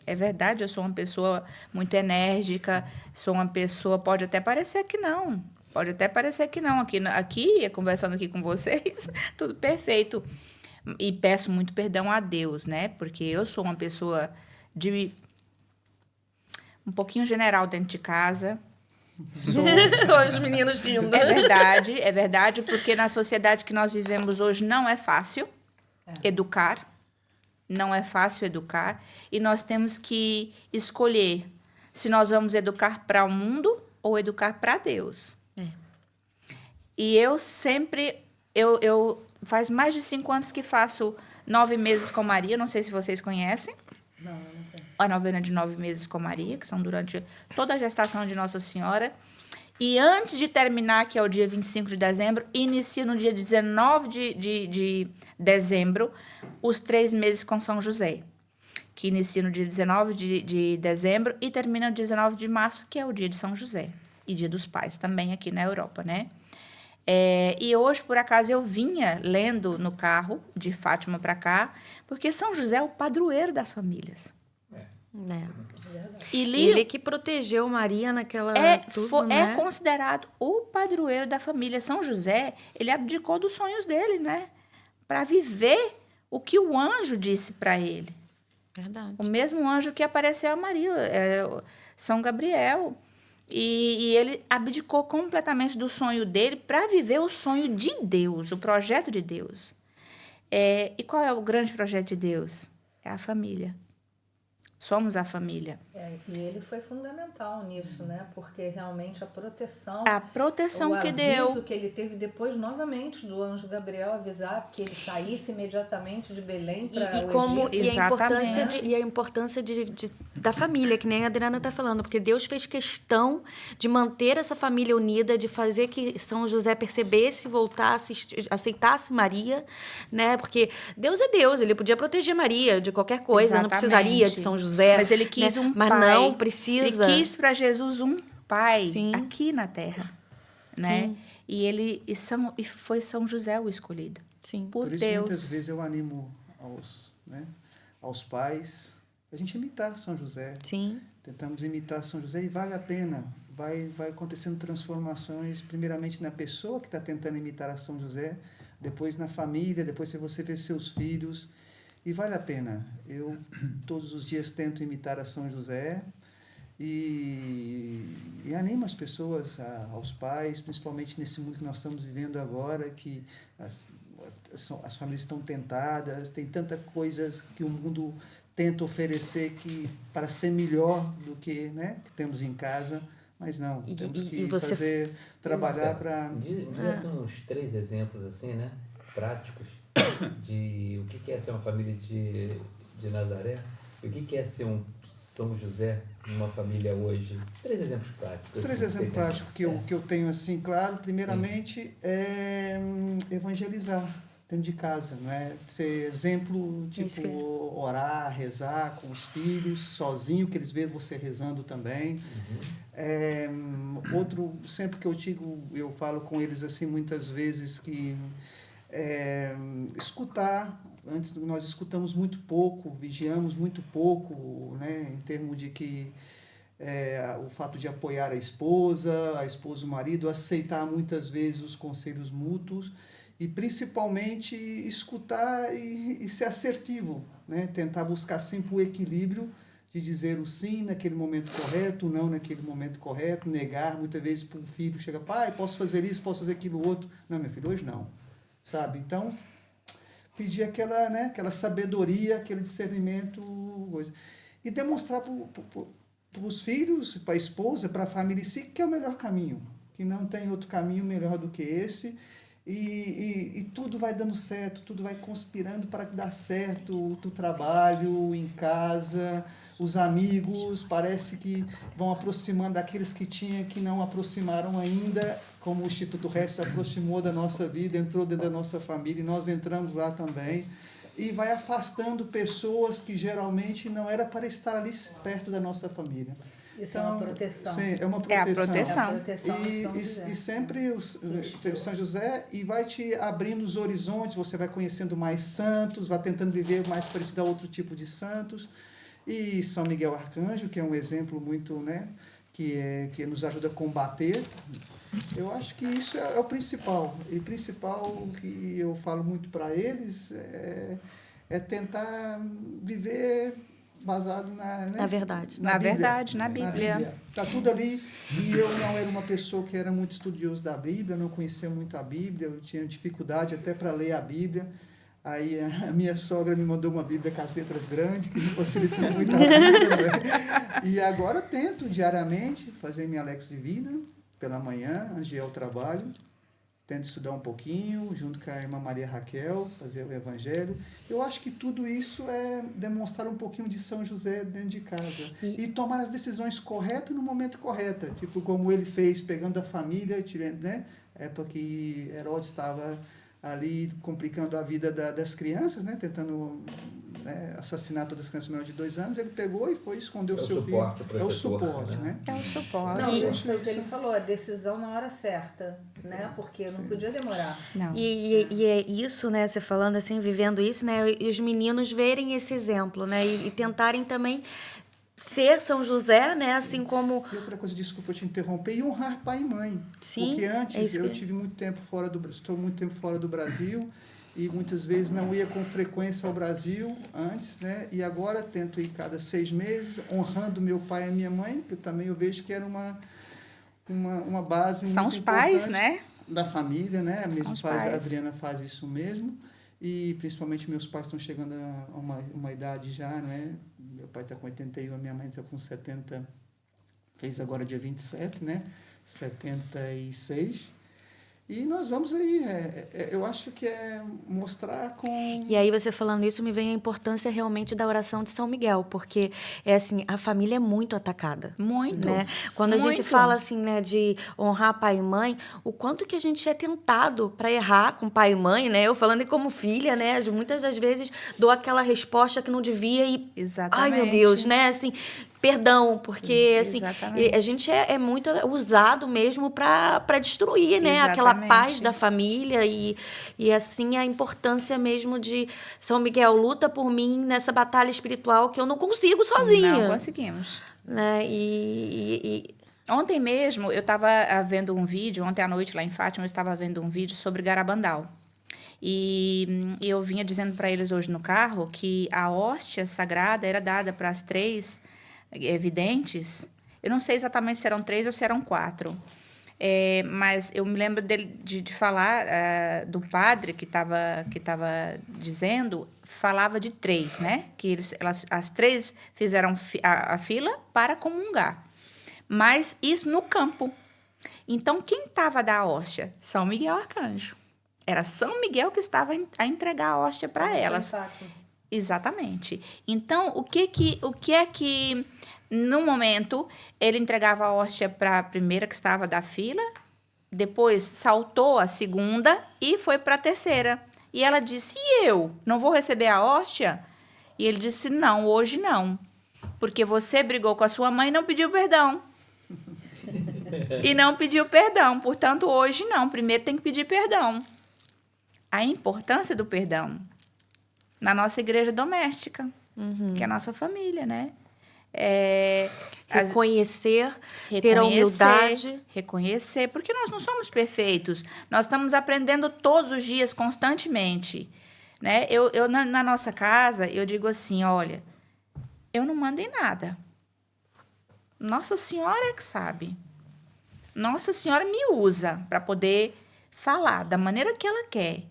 É verdade, eu sou uma pessoa muito enérgica, sou uma pessoa... Pode até parecer que não. Aqui, conversando aqui com vocês, tudo perfeito. E peço muito perdão a Deus, né? Porque eu sou uma pessoa um pouquinho general dentro de casa. Os meninos rindo. É verdade, porque na sociedade que nós vivemos hoje não é fácil educar. Não é fácil educar. E nós temos que escolher se nós vamos educar para o mundo ou educar para Deus. E eu sempre... faz mais de 5 anos que faço 9 meses com Maria. Não sei se vocês conhecem. Não tenho. A novena de 9 meses com Maria, que são durante toda a gestação de Nossa Senhora. E antes de terminar, que é o dia 25 de dezembro, inicia no dia 19 de dezembro, os 3 meses com São José, que inicia no dia 19 de dezembro e termina no dia 19 de março, que é o dia de São José. E dia dos pais, também aqui na Europa, né? E hoje, por acaso, eu vinha lendo no carro de Fátima para cá, porque São José é o padroeiro das famílias. E Ele que protegeu Maria naquela... é considerado o padroeiro da família. São José, ele abdicou dos sonhos dele, né? Para viver o que o anjo disse para ele. Verdade. O mesmo anjo que apareceu a Maria, São Gabriel. E ele abdicou completamente do sonho dele para viver o sonho de Deus, o projeto de Deus. E qual é o grande projeto de Deus? É a família. Somos a família. E ele foi fundamental nisso, né? Porque realmente a proteção Que deu. O que ele teve depois, novamente, do anjo Gabriel avisar que ele saísse imediatamente de Belém para o Egito. E a importância da família, que nem a Adriana está falando, porque Deus fez questão de manter essa família unida, de fazer que São José percebesse, voltasse, aceitasse Maria, né? Porque Deus é Deus, ele podia proteger Maria de qualquer coisa, Exatamente. não precisaria de São José. Mas ele quis um mas pai. não precisa. Ele quis para Jesus um pai. Sim. Aqui na terra, né? Sim. E foi São José o escolhido. Sim. Por isso, Deus. muitas vezes eu animo aos pais a gente imitar São José. Sim. Tentamos imitar São José e vale a pena. Vai acontecendo transformações, primeiramente na pessoa que está tentando imitar a São José, depois na família, depois se você vê seus filhos. E vale a pena. Eu, todos os dias, tento imitar a São José e animo as pessoas, aos pais, principalmente nesse mundo que nós estamos vivendo agora, que as famílias estão tentadas, tem tanta coisa que o mundo tenta oferecer para ser melhor do que, né, que temos em casa, mas não, temos que trabalhar para... Diz assim, uns 3 exemplos assim, né, práticos, de o que é ser uma família de Nazaré e o que é ser um São José numa família hoje. 3 exemplos práticos. 3 exemplos práticos que eu tenho assim, claro. Primeiramente, é evangelizar dentro de casa, não é? Ser exemplo, tipo, orar, rezar com os filhos, sozinho, que eles veem você rezando também. Outro, sempre que eu falo com eles assim, muitas vezes que escutar. Antes nós escutamos muito pouco, vigiamos muito pouco, né, em termos de que o fato de apoiar a esposa, o marido, aceitar muitas vezes os conselhos mútuos e principalmente escutar e ser assertivo, né, tentar buscar sempre o equilíbrio de dizer o sim naquele momento correto, o não naquele momento correto, negar muitas vezes para um filho, chega, pai, posso fazer isso, posso fazer aquilo outro. Não, meu filho, hoje não. Sabe? Então, pedir aquela sabedoria, aquele discernimento, coisa. E demonstrar para os filhos, para a esposa, para a família em si, que é o melhor caminho, que não tem outro caminho melhor do que esse, e tudo vai dando certo, tudo vai conspirando para dar certo, do trabalho, em casa, os amigos, parece que vão aproximando daqueles que não aproximaram ainda, como o Instituto Resto aproximou da nossa vida, entrou dentro da nossa família, e nós entramos lá também, e vai afastando pessoas que geralmente não era para estar ali perto da nossa família. Isso é uma proteção. Sim, é uma proteção. E sempre o São José e vai te abrindo os horizontes, você vai conhecendo mais santos, vai tentando viver mais parecido a outro tipo de santos. E São Miguel Arcanjo, que é um exemplo muito, né, que nos ajuda a combater. Eu acho que isso é o principal. E o principal que eu falo muito para eles é tentar viver basado na verdade. Na Bíblia. Está tudo ali. E eu não era uma pessoa que era muito estudioso da Bíblia, não conhecia muito a Bíblia, eu tinha dificuldade até para ler a Bíblia. Aí a minha sogra me mandou uma Bíblia com as letras grandes, que me facilitou muito a vida. Né? E agora eu tento diariamente fazer minha Lex Divina pela manhã, antes de ir ao trabalho. Tento estudar um pouquinho, junto com a irmã Maria Raquel, fazer o Evangelho. Eu acho que tudo isso é demonstrar um pouquinho de São José dentro de casa. E tomar as decisões corretas no momento correto. Tipo, como ele fez, pegando a família, né? Época que Herodes estava ali complicando a vida das crianças, né? Tentando assassinar todas as crianças menores de 2 anos, ele pegou e foi esconder o seu filho. É o suporte, né? É o suporte. Não, foi o que ele falou, a decisão na hora certa, né? Porque não podia demorar. Não. E é isso, né? Você falando assim, vivendo isso, né? E os meninos verem esse exemplo, né? E tentarem também ser São José, né? Assim como... E outra coisa, desculpa te interromper, e honrar pai e mãe. Sim, porque é antes isso eu que- tive muito tempo fora do estou muito tempo fora do Brasil e muitas vezes não ia com frequência ao Brasil antes, né? E agora tento ir cada 6 meses, honrando meu pai e minha mãe, que também eu vejo que era uma base São muito os pais, importante né? da família, né? São Mesmo os pais, a pais. Adriana faz isso mesmo. E principalmente meus pais estão chegando a uma idade já, né? Meu pai está com 81, a minha mãe está com 70, fez agora dia 27, né? 76. E nós vamos aí, eu acho que é mostrar com... E aí, você falando isso, me vem a importância realmente da oração de São Miguel, porque é assim, a família é muito atacada. Muito. Né? Quando a gente Muito. fala assim, né, de honrar pai e mãe, o quanto que a gente é tentado para errar com pai e mãe, né? Eu falando como filha, né? Muitas das vezes dou aquela resposta que não devia e Exatamente. ai, meu Deus, né? Assim, perdão, porque assim, Exatamente. a gente é muito usado mesmo para destruir, né? Aquela Exatamente. paz da família e assim a importância mesmo de São Miguel, luta por mim nessa batalha espiritual que eu não consigo sozinha. Não conseguimos. Né? Ontem mesmo, eu estava vendo um vídeo, ontem à noite lá em Fátima, eu estava vendo um vídeo sobre Garabandal. E eu vinha dizendo para eles hoje no carro que a hóstia sagrada era dada para as 3 videntes. Eu não sei exatamente se eram 3 ou se eram 4. Mas eu me lembro de falar do padre que estava dizendo, falava de 3, né? Que as 3 fizeram a fila para comungar. Mas isso no campo. Então, quem estava da hóstia? São Miguel Arcanjo. Era São Miguel que estava a entregar a hóstia para elas. Exatamente. Então, o que é que, no momento, ele entregava a hóstia para a primeira que estava da fila, depois saltou a segunda e foi para a terceira. E ela disse, e eu? Não vou receber a hóstia? E ele disse, não, hoje não. Porque você brigou com a sua mãe e não pediu perdão. E não pediu perdão. Portanto, hoje não. Primeiro tem que pedir perdão. A importância do perdão na nossa igreja doméstica, que é a nossa família, né? Reconhecer, ter a humildade. Reconhecer, porque nós não somos perfeitos. Nós estamos aprendendo todos os dias, constantemente. Né? Na nossa casa, eu digo assim, olha, eu não mando em nada. Nossa Senhora é que sabe. Nossa Senhora me usa para poder falar da maneira que ela quer.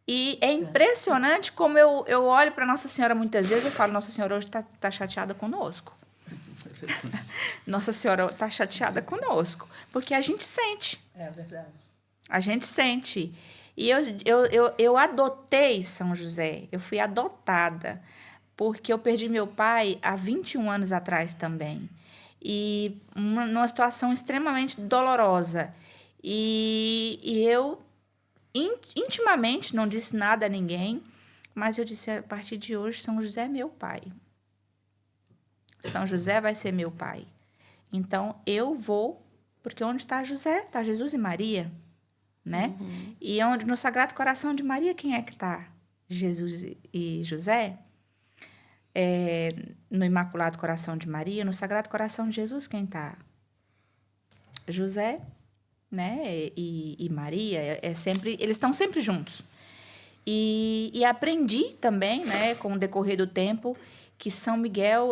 E é impressionante como eu olho para Nossa Senhora muitas vezes e falo, Nossa Senhora hoje está chateada conosco. Nossa Senhora está chateada conosco. Porque a gente sente. É verdade. A gente sente. E eu adotei São José. Eu fui adotada. Porque eu perdi meu pai há 21 anos atrás também. E numa situação extremamente dolorosa. E eu, intimamente, não disse nada a ninguém, mas eu disse, a partir de hoje, São José é meu pai. São José vai ser meu pai. Então, eu vou, porque onde está José, está Jesus e Maria, né? Uhum. E onde, no Sagrado Coração de Maria, quem é que está? Jesus e José? No Imaculado Coração de Maria, no Sagrado Coração de Jesus, quem está? José, né? E Maria, eles estão sempre juntos. E aprendi também, né, com o decorrer do tempo, que São Miguel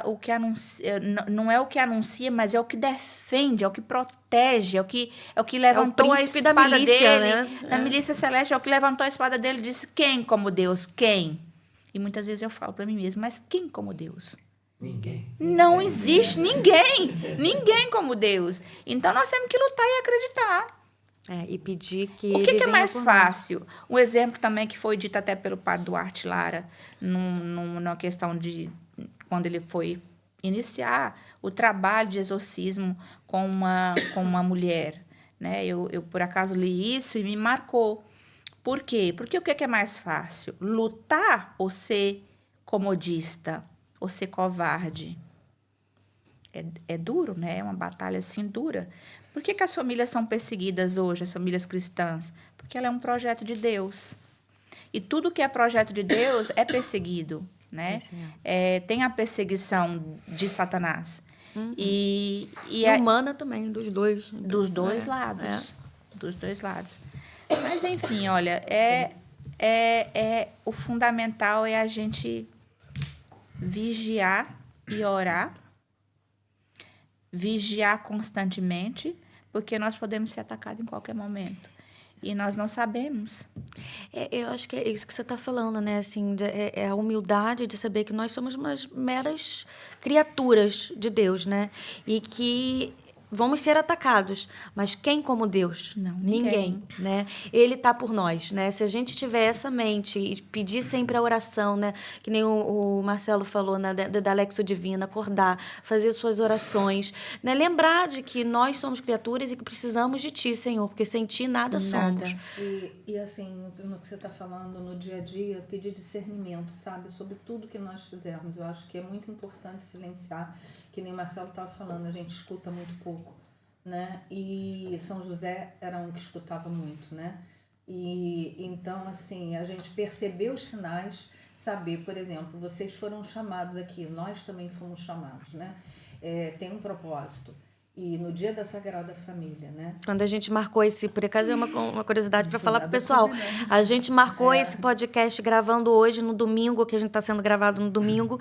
o que anuncia, não é o que anuncia, mas é o que defende, é o que protege, é o que levantou a espada da milícia, dele, né? da milícia celeste, é o que levantou a espada dele e disse, quem como Deus? Quem? E muitas vezes eu falo para mim mesma, mas quem como Deus? Ninguém. Não existe ninguém. Ninguém como Deus. Então, nós temos que lutar e acreditar. E pedir que o que é mais fácil? Um exemplo também que foi dito até pelo padre Duarte Lara, numa questão de quando ele foi iniciar o trabalho de exorcismo com uma mulher. Né? Eu, por acaso, li isso e me marcou. Por quê? Porque o que é mais fácil? Lutar ou ser comodista? Ou ser covarde? É duro, né? É uma batalha, assim, dura. Por que as famílias são perseguidas hoje, as famílias cristãs? Porque ela é um projeto de Deus. E tudo que é projeto de Deus é perseguido. né? Tem a perseguição de Satanás. E humana também, dos dois. dos dois lados. Dos dois lados. Mas, enfim, olha, o fundamental é a gente vigiar e orar, vigiar constantemente, porque nós podemos ser atacados em qualquer momento. E nós não sabemos. Eu acho que é isso que você está falando, né? Assim, é a humildade de saber que nós somos umas meras criaturas de Deus, né? E que vamos ser atacados, mas quem como Deus? Não, Ninguém, né? Ele está por nós, né? Se a gente tiver essa mente e pedir sempre a oração, né? Que nem o Marcelo falou, né? Da Lexo Divina, acordar, fazer suas orações, né? Lembrar de que nós somos criaturas e que precisamos de Ti, Senhor, porque sem Ti nada somos. E assim, no que você está falando, no dia a dia, pedir discernimento, sabe? Sobre tudo que nós fizermos. Eu acho que é muito importante silenciar, que nem o Marcelo estava falando, a gente escuta muito pouco, né? E São José era um que escutava muito, né? E então, assim, a gente perceber os sinais, saber, por exemplo, vocês foram chamados aqui, nós também fomos chamados, né? Tem um propósito. E no dia da Sagrada Família, né? Quando a gente marcou esse... Por acaso é uma curiosidade para falar para o pessoal. A gente marcou esse podcast gravando hoje, no domingo, que a gente está sendo gravado no domingo,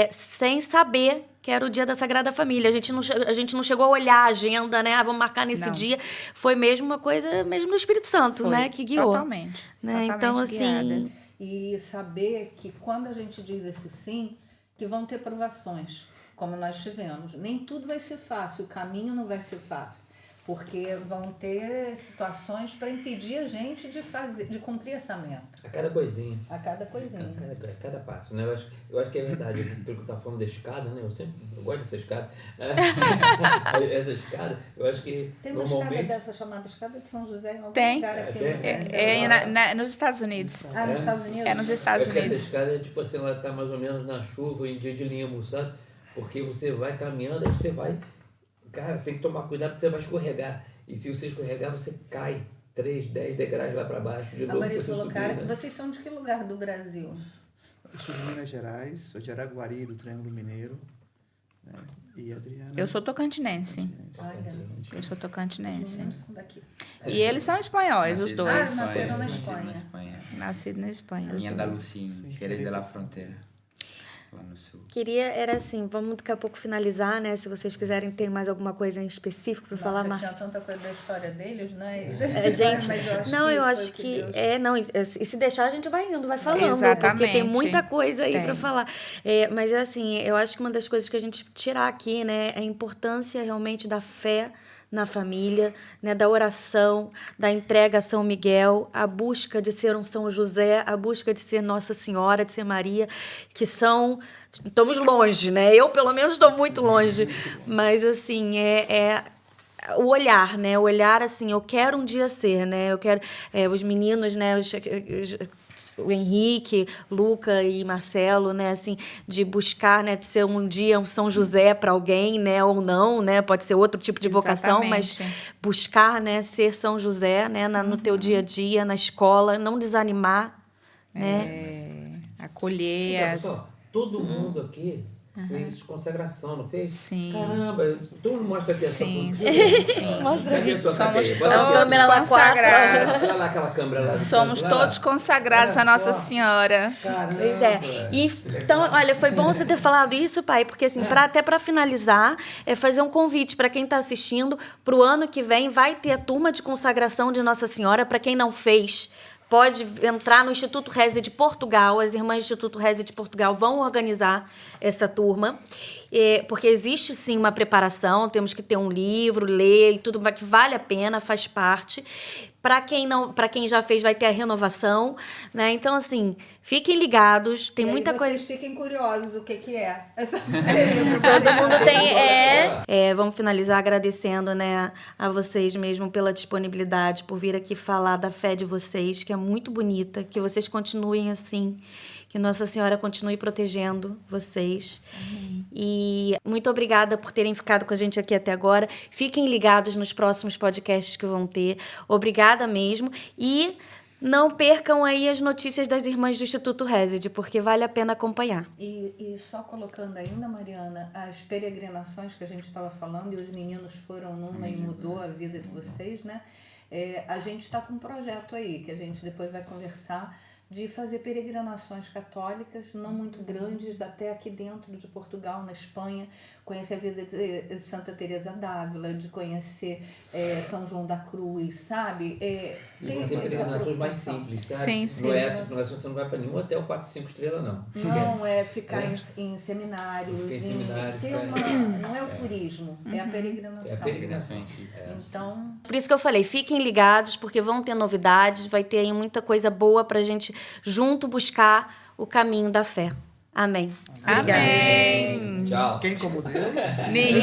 sem saber que era o dia da Sagrada Família. A gente não chegou a olhar a agenda, né? Vamos marcar nesse dia. Foi mesmo uma coisa mesmo do Espírito Santo, né? Que guiou. Totalmente. Né? Totalmente então, assim... guiada. E saber que quando a gente diz esse sim, que vão ter provações, como nós tivemos. Nem tudo vai ser fácil, o caminho não vai ser fácil, porque vão ter situações para impedir a gente de cumprir essa meta. A cada coisinha. A cada coisinha. A cada passo, né? Eu acho que é verdade. Pelo que tá falando da escada, né? Eu gosto dessa escada. Essa escada, eu acho que tem uma normalmente... escada dessa chamada escada de São José em algum Tem. lugar aqui. Nos Estados Unidos. Nos Estados Unidos? É nos Estados eu acho que Unidos. essa escada é tipo assim, ela tá mais ou menos na chuva, em dia de limbo, sabe? Porque você vai caminhando, aí você vai... Cara, tem que tomar cuidado porque você vai escorregar. E se você escorregar, você cai 3, 10 degraus lá para baixo. De novo, Agora, você colocar, subir, né? vocês são de que lugar do Brasil? Eu sou de Minas Gerais, sou de Araguari, do Triângulo Mineiro. Né? E a Adriana... Eu sou tocantinense. Olha, Eu sou tocantinense. meninos são daqui. E eles são espanhóis, os dois. nasceram na Nascido na Espanha. Espanha. Nascido na Espanha. os Em dois. Andalucía, Jerez de la Frontera, lá no sul. Era assim, vamos daqui a pouco finalizar, né? Se vocês quiserem ter mais alguma coisa em específico para falar, Nossa, mas... tinha tanta coisa da história deles, né? Gente, eu acho que e se deixar a gente vai indo, vai falando, Exatamente. porque tem muita coisa aí Tem. para falar. Mas assim, eu acho que uma das coisas que a gente tirar aqui, né, é a importância realmente da fé na família, né, da oração, da entrega a São Miguel, a busca de ser um São José, a busca de ser Nossa Senhora, de ser Maria, que são... Estamos longe, né? Eu, pelo menos, estou muito longe. Mas, assim, o olhar, né? O olhar, assim, eu quero um dia ser, né? Eu quero... os meninos, né? O Henrique, Luca e Marcelo, né, assim, de buscar, né, de ser um dia um São José para alguém, né, ou não, né, pode ser outro tipo de vocação, mas buscar, né, ser São José, né, no teu dia a dia, na escola, não desanimar, né? Acolher as... Pessoal, todo mundo aqui fez consagração, não fez? Sim. Caramba, todo mundo mostra aqui essa Sim, foto. sim. Mostra aqui a sua Somos cadeira. todos consagrados. Olha lá aquela câmera lá. Somos todos consagrados a Nossa Senhora. Caramba. Pois é. Então, olha, foi bom você ter falado isso, pai, porque assim, até para finalizar, fazer um convite para quem está assistindo, para o ano que vem vai ter a turma de consagração de Nossa Senhora, para quem não fez. Pode entrar no Instituto Reze de Portugal, as irmãs do Instituto Reze de Portugal vão organizar essa turma, porque existe, sim, uma preparação, temos que ter um livro, ler e tudo, que vale a pena, faz parte. Para quem já fez, vai ter a renovação, né? Então, assim, fiquem ligados, tem muita coisa... Vocês fiquem curiosos o que é. Todo mundo tem... vamos finalizar agradecendo, né, a vocês mesmo pela disponibilidade, por vir aqui falar da fé de vocês, que é muito bonita, que vocês continuem assim, que Nossa Senhora continue protegendo vocês. Amém. E muito obrigada por terem ficado com a gente aqui até agora. Fiquem ligados nos próximos podcasts que vão ter. Obrigada mesmo. E não percam aí as notícias das irmãs do Instituto Resed, porque vale a pena acompanhar. E só colocando ainda, Mariana, as peregrinações que a gente estava falando, e os meninos foram numa e mudou a vida de vocês, né? A gente está com um projeto aí, que a gente depois vai conversar, de fazer peregrinações católicas, não muito grandes, até aqui dentro de Portugal, na Espanha, conhecer a vida de Santa Teresa d'Ávila, de conhecer São João da Cruz, sabe? E vão ser peregrinações mais simples, sabe? Sim, sim. Não é assim, você não vai para nenhum hotel 4, 5 estrelas, não. Não é ficar em seminários, Ficar em seminário, ter não é o turismo, é a peregrinação. É a peregrinação. Então, Por isso que eu falei, fiquem ligados, porque vão ter novidades, vai ter aí muita coisa boa para a gente junto buscar o caminho da fé. Amém. Amém. Tchau. Quem como Deus? Ninguém.